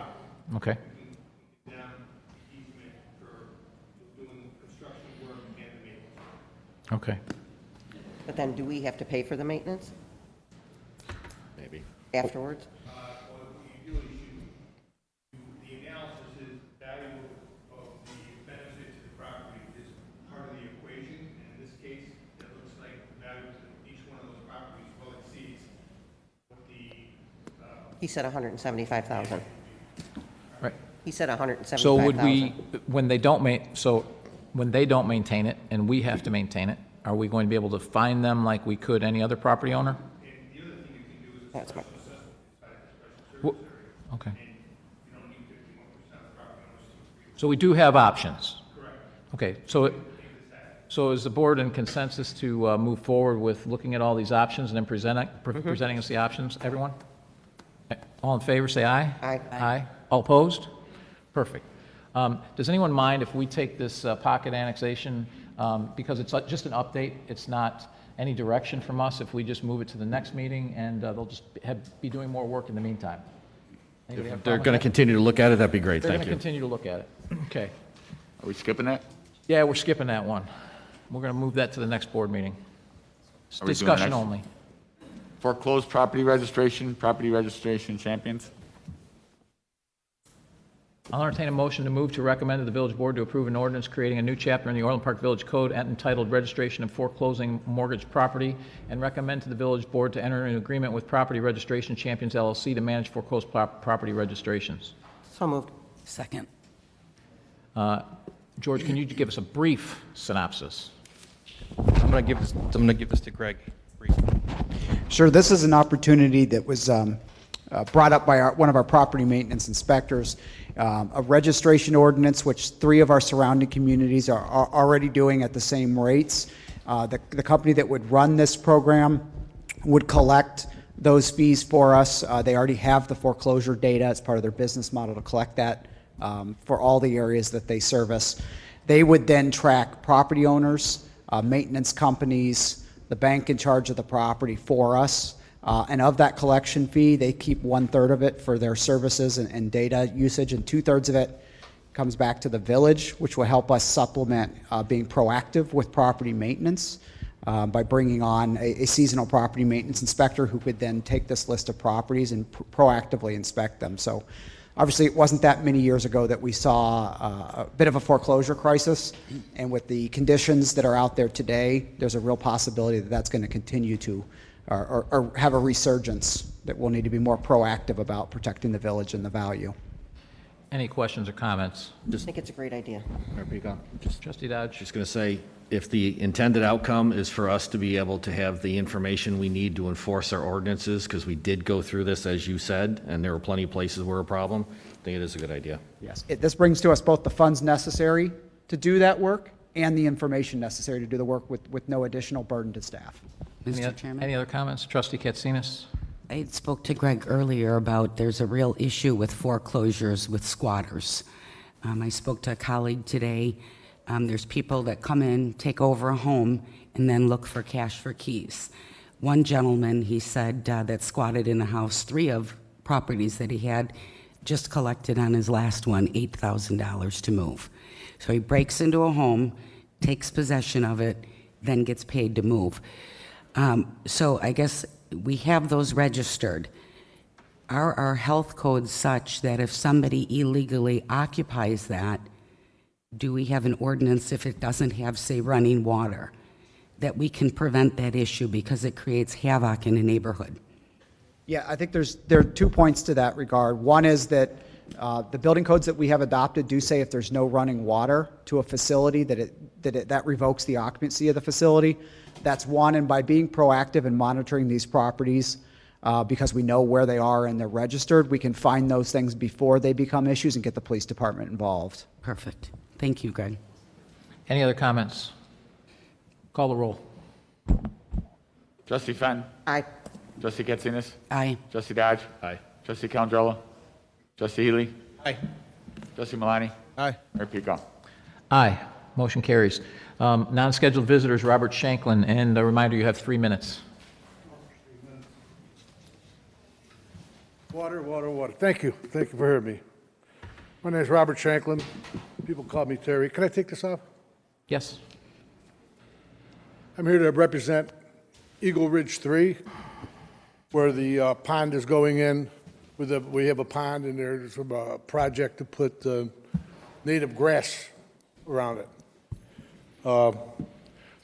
property. okay. You can condemn the easement for doing construction work and the maintenance. Okay. But then do we have to pay for the maintenance Maybe. afterwards? Well, you really should, the analysis is value of the benefit to the property is part of the equation. And in this case, it looks like the value to each one of those properties well exceeds what the, He said 175,000. Right. He said 175,000. So would we, when they don't maintain it and we have to maintain it, are we going to be able to fine them like we could any other property owner? That's my, Okay. So we do have options? Correct. Okay, so is the board in consensus to move forward with looking at all these options and then presenting us the options, everyone? All in favor, say aye. Aye. Aye. All opposed? Perfect. Does anyone mind if we take this pocket annexation, because it's just an update, it's not any direction from us, if we just move it to the next meeting and they'll just be doing more work in the meantime? Anybody have a If they're problem with going to that? continue to look at it, that'd be great. They're Thank going to you. continue to look at it. Okay. Are we skipping that? Yeah, we're skipping that one. We're going to move that to the next board meeting. It's Are we doing the discussion next- only. Foreclosed property registration champions? I'll entertain a motion to move to recommend to the village board to approve an ordinance creating a new chapter in the Orland Park Village Code entitled Registration of Foreclosing Mortgage Property, and recommend to the village board to enter an agreement with Property Registration Champions LLC to manage foreclosed property registrations. so moved. Second. George, can you give us a brief synopsis? I'm going to give this to Greg. Sure, this is an opportunity that was brought up by one of our property maintenance inspectors, a registration ordinance which 3 of our surrounding communities are already doing at the same rates. The company that would run this program would collect those fees for us. They already have the foreclosure data. It's part of their business model to collect that for all the areas that they service. They would then track property owners, maintenance companies, the bank in charge of the property for us. And of that collection fee, they keep 1/3 of it for their services and data usage, and 2/3 of it comes back to the village, which will help us supplement being proactive with property maintenance by bringing on a seasonal property maintenance inspector who could then take this list of properties and proactively inspect them. So obviously, it wasn't that many years ago that we saw a bit of a foreclosure crisis, and with the conditions that are out there today, there's a real possibility that that's going to continue to or have a resurgence, that we'll need to be more proactive about protecting the village and the value. Any questions or comments? I think it's a great idea. Trustee Dodge? Just going to say, if the intended outcome is for us to be able to have the information we need to enforce our ordinances, because we did go through this, as you said, and there were plenty of places where a problem, I think it is a good idea. Yes. This brings to us both the funds necessary to do that work and the information necessary to do the work with no additional burden to staff. Mr. Chairman? Any other comments? Trustee Katsinas? I spoke to Greg earlier about there's a real issue with foreclosures with squatters. I spoke to a colleague today. There's people that come in, take over a home, and then look for cash for keys. One gentleman, he said, that squatted in a house, 3 of properties that he had, just collected on his last one $8,000 to move. So he breaks into a home, takes possession of it, then gets paid to move. So I guess we have those registered. Are our health codes such that if somebody illegally occupies that, do we have an ordinance if it doesn't have, say, running water, that we can prevent that issue because it creates havoc in a neighborhood? Yeah, I think there are 2 points to that regard. One is that the building codes that we have adopted do say if there's no running water to a facility, that revokes the occupancy of the facility. That's one, and by being proactive and monitoring these properties, because we know where they are and they're registered, we can find those things before they become issues and get the police department involved. Perfect. Thank you, Greg. Any other comments? Call the roll. Trustee Fenn. Aye. Trustee Katsinas. Aye. Trustee Dodge. Aye. Trustee Calandrella. Trustee Healy. Aye. Trustee Malani. Aye. Mayor Pico. Aye. Motion carries. Non-scheduled visitors, Robert Shanklin, and a reminder, you have 3 minutes. Water, water, water. Thank you. Thank you for hearing me. My name is Robert Shanklin. People call me Terry. Can I take this off? Yes. I'm here to represent Eagle Ridge 3, where the pond is going in. We have a pond, and there's a project to put native grass around it. I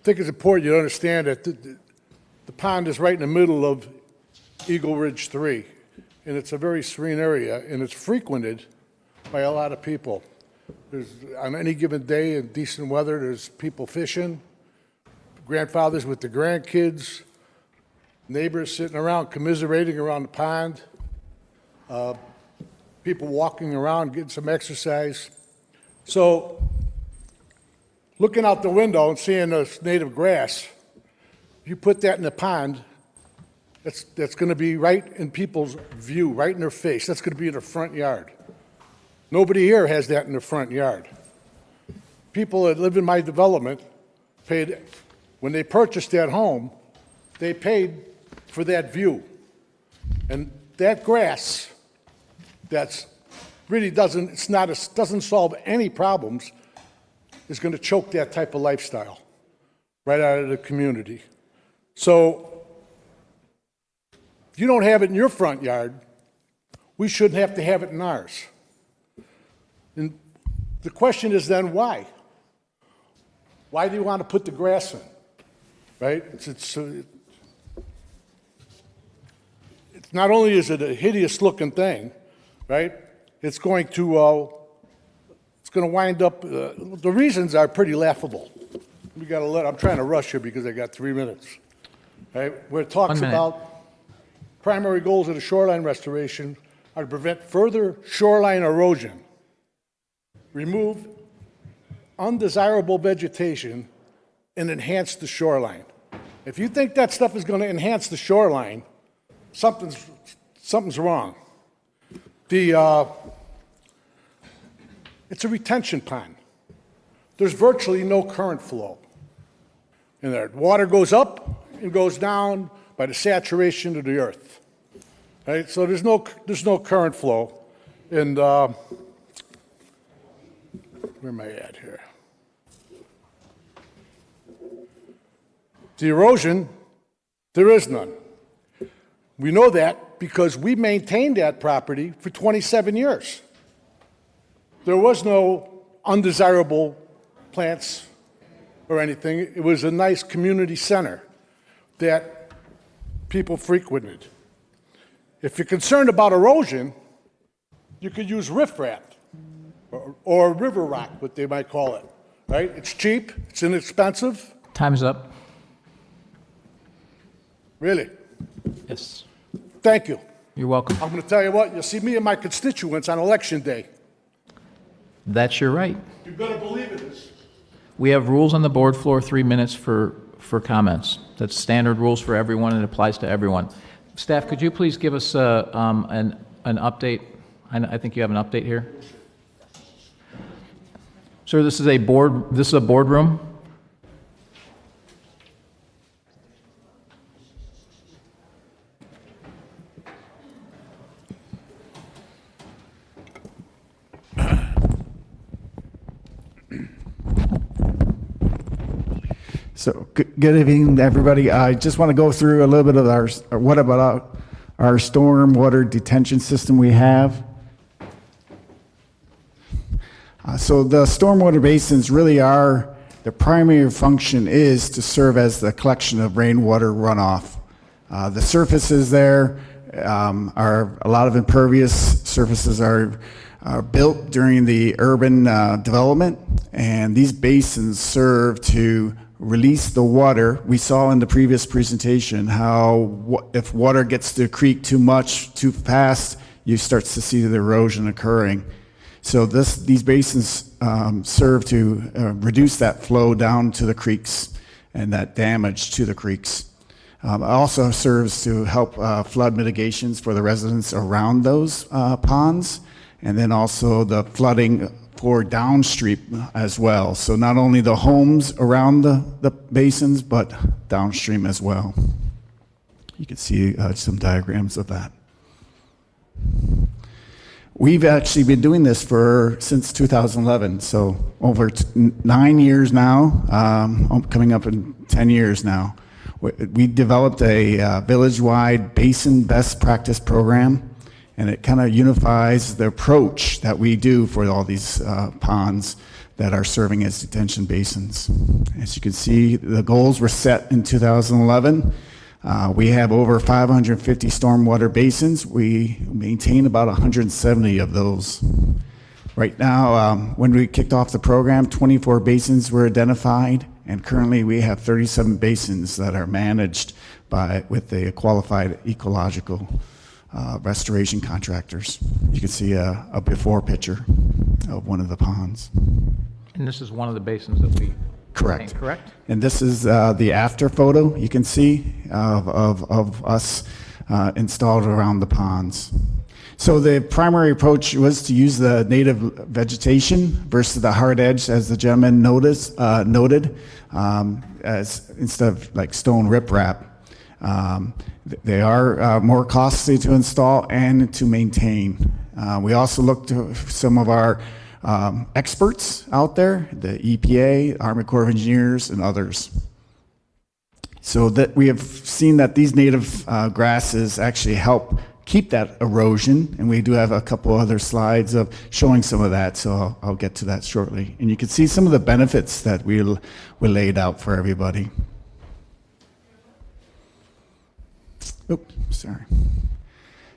think it's important you understand that the pond is right in the middle of Eagle Ridge 3, and it's a very serene area, and it's frequented by a lot of people. On any given day in decent weather, there's people fishing, grandfathers with the grandkids, neighbors sitting around commiserating around the pond, people walking around getting some exercise. So looking out the window and seeing this native grass, if you put that in the pond, that's going to be right in people's view, right in their face. That's going to be in their front yard. Nobody here has that in their front yard. People that live in my development paid, when they purchased that home, they paid for that view. And that grass, that's really doesn't solve any problems, is going to choke that type of lifestyle right out of the community. So if you don't have it in your front yard, we shouldn't have to have it in ours. And the question is then why? Why do you want to put the grass in? Right? It's not only is it a hideous looking thing, right? It's going to wind up. The reasons are pretty laughable. I'm trying to rush here because I got 3 minutes. Right? Where it talks about primary goals of the shoreline restoration are to prevent further shoreline erosion, remove undesirable vegetation, and enhance the shoreline. If you think that stuff is going to enhance the shoreline, something's wrong. It's a retention pond. There's virtually no current flow in there. Water goes up and goes down by the saturation of the earth. Right? So there's no current flow. And where am I at here? The erosion, there is none. We know that because we maintained that property for 27 years. There was no undesirable plants or anything. It was a nice community center that people frequented. If you're concerned about erosion, you could use riffraff or river rock, what they might call it, right? It's cheap, it's inexpensive. Time's up. Really? Yes. Thank you. You're welcome. I'm going to tell you what, you'll see me and my constituents on election day. That's your right. You better believe it is. We have rules on the board floor, 3 minutes for comments. That's standard rules for everyone, and it applies to everyone. Staff, could you please give us an update? I think you have an update here. Sir, this is a boardroom. So, good evening, everybody. I just want to go through a little bit of our stormwater detention system we have. So the stormwater basins really are, the primary function is to serve as the collection of rainwater runoff. The surfaces there are, a lot of impervious surfaces are built during the urban development, and these basins serve to release the water. We saw in the previous presentation how if water gets to the creek too much, too fast, you start to see the erosion occurring. So these basins serve to reduce that flow down to the creeks and that damage to the creeks. It also serves to help flood mitigations for the residents around those ponds, and then also the flooding for downstream as well. So not only the homes around the basins, but downstream as well. You can see some diagrams of that. We've actually been doing this since 2011, so over 9 years now, coming up in 10 years now. We developed a village-wide basin best practice program, and it kind of unifies the approach that we do for all these ponds that are serving as detention basins. As you can see, the goals were set in 2011. We have over 550 stormwater basins. We maintain about 170 of those. Right now, when we kicked off the program, 24 basins were identified, and currently we have 37 basins that are managed with the qualified ecological restoration contractors. You can see a before picture of one of the ponds. And this is one of the basins that we Correct. Correct? And this is the after photo you can see of us installed around the ponds. So the primary approach was to use the native vegetation versus the hard edge, as the gentleman noted, as instead of like stone riprap. They are more costly to install and to maintain. We also looked to some of our experts out there, the EPA, Army Corps of Engineers, and others. So that we have seen that these native grasses actually help keep that erosion, and we do have a couple other slides of showing some of that, so I'll get to that shortly. And you can see some of the benefits that we laid out for everybody. Oops, sorry.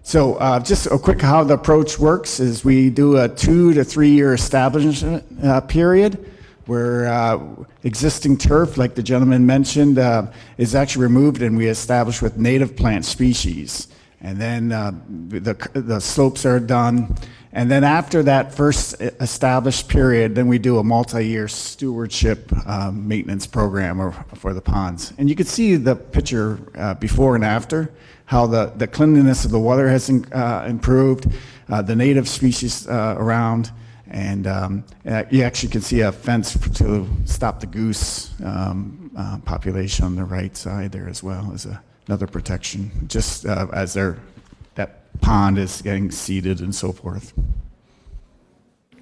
So just a quick how the approach works is we do a 2 to 3 year establishment period where existing turf, like the gentleman mentioned, is actually removed and we establish with native plant species. And then the slopes are done, And then after that first established period, then we do a multi-year stewardship maintenance program for the ponds. And you can see the picture before and after, how the cleanliness of the water has improved, the native species around, and you actually can see a fence to stop the goose population on the right side there as well as another protection, just as that pond is getting seeded and so forth.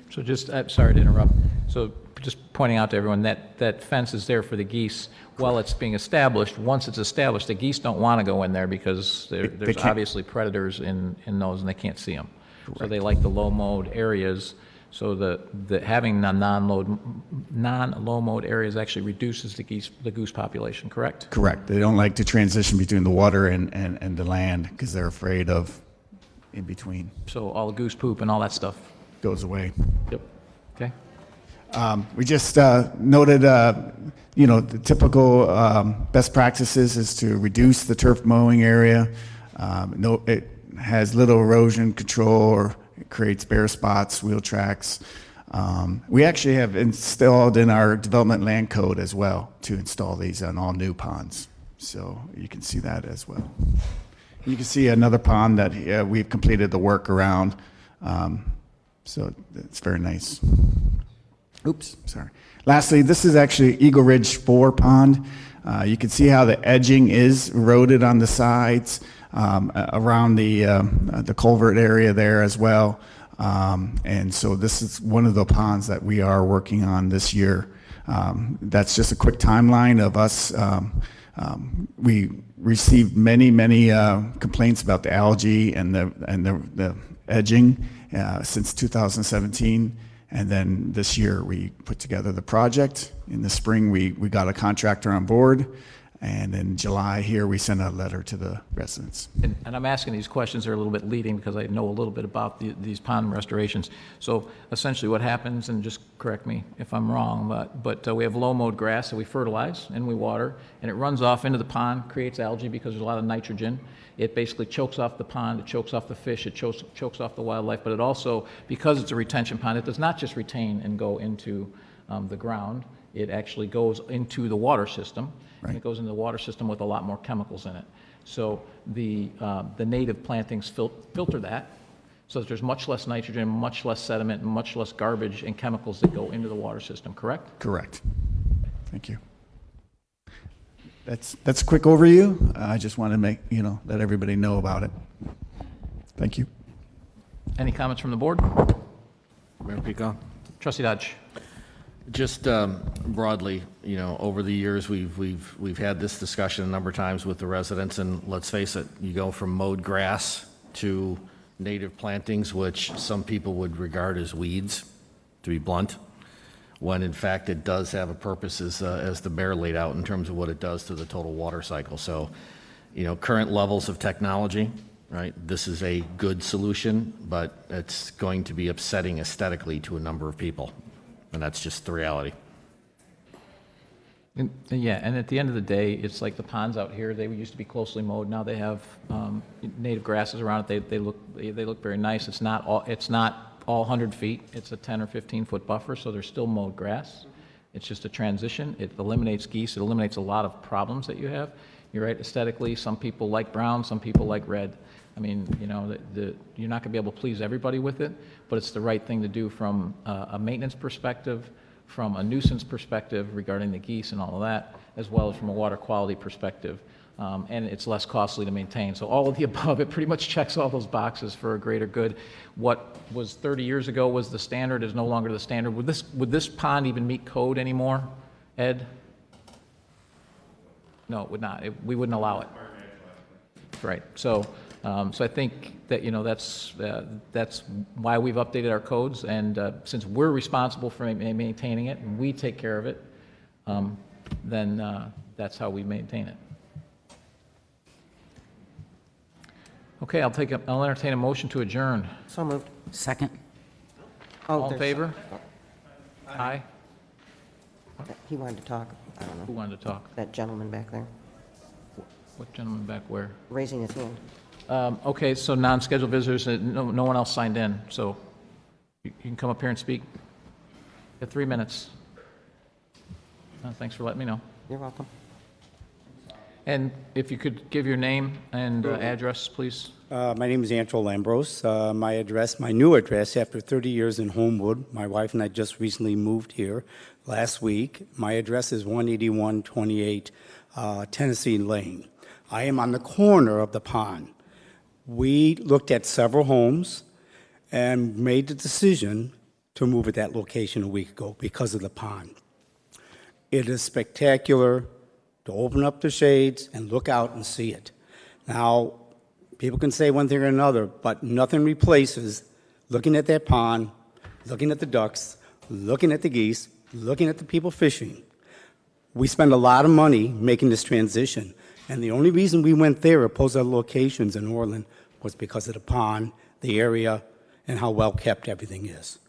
So just, I'm sorry to interrupt. So just pointing out to everyone that fence is there for the geese while it's being established. Once it's established, the geese don't want to go in there because there's obviously predators in those and they can't see them. Correct. So they like the low mode areas. So the having non-low mode areas actually reduces the goose population, correct? Correct. They don't like to transition between the water and the land because they're afraid of in between. So all the goose poop and all that stuff goes away. Yep. Okay. We just noted, the typical best practices is to reduce the turf mowing area. It has little erosion control, or it creates bare spots, wheel tracks. We actually have installed in our development land code as well to install these on all new ponds. So you can see that as well. You can see another pond that we've completed the work around. So it's very nice. Oops, sorry. Lastly, this is actually Eagle Ridge 4 pond. You can see how the edging is eroded on the sides, around the culvert area there as well. And so this is one of the ponds that we are working on this year. That's just a quick timeline of us. We received many complaints about the algae and the edging since 2017. And then this year we put together the project. In the spring we got a contractor on board. And in July here, we sent a letter to the residents. And I'm asking these questions, they're a little bit leading because I know a little bit about these pond restorations. So essentially what happens, and just correct me if I'm wrong, but we have low mode grass that we fertilize and we water, and it runs off into the pond, creates algae because there's a lot of nitrogen. It basically chokes off the pond, it chokes off the fish, it chokes off the wildlife, but it also, because it's a retention pond, it does not just retain and go into the ground, it actually goes into the water system. Right. And it goes into the water system with a lot more chemicals in it. So the native plantings filter that, so that there's much less nitrogen, much less sediment, and much less garbage and chemicals that go into the water system, correct? Correct. Thank you. That's a quick overview. I just want to let everybody know about it. Thank you. Any comments from the board? Mayor Pico? Trustee Dodge. Just broadly, over the years, we've had this discussion a number of times with the residents, and let's face it, you go from mowed grass to native plantings, which some people would regard as weeds, to be blunt, when in fact it does have a purpose as the mayor laid out in terms of what it does to the total water cycle. So, current levels of technology, right? This is a good solution, but it's going to be upsetting aesthetically to a number of people. And that's just the reality. And at the end of the day, it's like the ponds out here. They used to be closely mowed. Now they have native grasses around it. They look very nice. It's not all 100 feet. It's a 10 or 15 foot buffer, so there's still mowed grass. It's just a transition. It eliminates geese. It eliminates a lot of problems that you have. You're right. Aesthetically, some people like brown. Some people like red. I mean, you're not going to be able to please everybody with it, but it's the right thing to do from a maintenance perspective, from a nuisance perspective regarding the geese and all of that, as well as from a water quality perspective. And it's less costly to maintain. So all of the above, it pretty much checks all those boxes for a greater good. What was 30 years ago was the standard is no longer the standard. Would this pond even meet code anymore, Ed? No, it would not. We wouldn't allow it. Right. So I think that that's why we've updated our codes, and since we're responsible for maintaining it and we take care of it, then that's how we maintain it. Okay, I'll entertain a motion to adjourn. So moved. Second. All in favor? Aye. He wanted to talk. I don't know. Who wanted to talk? That gentleman back there, What gentleman back where? raising his hand. Okay, so non-scheduled visitors, no one else signed in, so You can come up here and speak. You have 3 minutes. Thanks for letting me know. You're welcome. And if you could give your name and address, please. My name is Angelo Lambros. My new address, after 30 years in Homewood, my wife and I just recently moved here last week. My address is 18128 Tennessee Lane. I am on the corner of the pond. We looked at several homes and made the decision to move at that location a week ago because of the pond. It is spectacular to open up the shades and look out and see it. Now, people can say one thing or another, but nothing replaces looking at that pond, looking at the ducks, looking at the geese, looking at the people fishing. We spend a lot of money making this transition, and the only reason we went there opposed to other locations in Orland was because of the pond, the area, and how well kept everything is.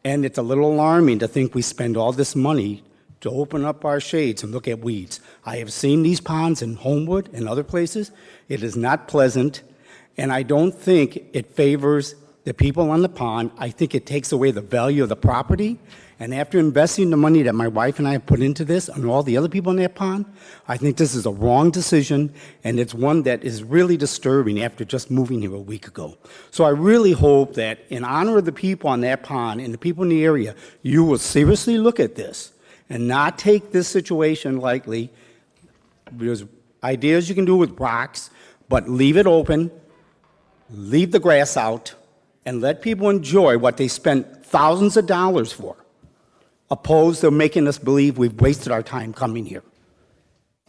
And it's a little alarming to think we spend all this money to open up our shades and look at weeds. I have seen these ponds in Homewood and other places. It is not pleasant, and I don't think it favors the people on the pond. I think it takes away the value of the property, and after investing the money that my wife and I have put into this and all the other people in that pond, I think this is a wrong decision, and it's one that is really disturbing after just moving here a week ago. So I really hope that in honor of the people on that pond and the people in the area, you will seriously look at this and not take this situation lightly. There's ideas you can do with rocks, but leave it open, leave the grass out, and let people enjoy what they spent thousands of dollars for, opposed to making us believe we've wasted our time coming here.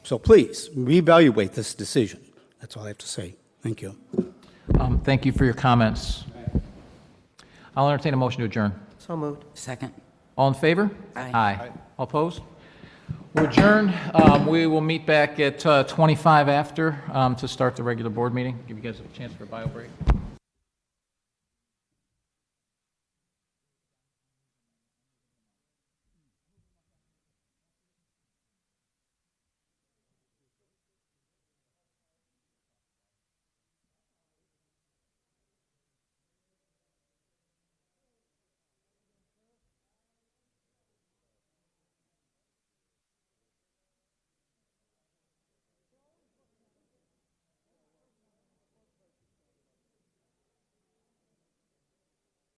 So please, reevaluate this decision. That's all I have to say. Thank you. Thank you for your comments. I'll entertain a motion to adjourn. So moved. Second. All in favor? Aye. All opposed? We're adjourned. We will meet back at 25 after to start the regular board meeting. Give you guys a chance for a bio break.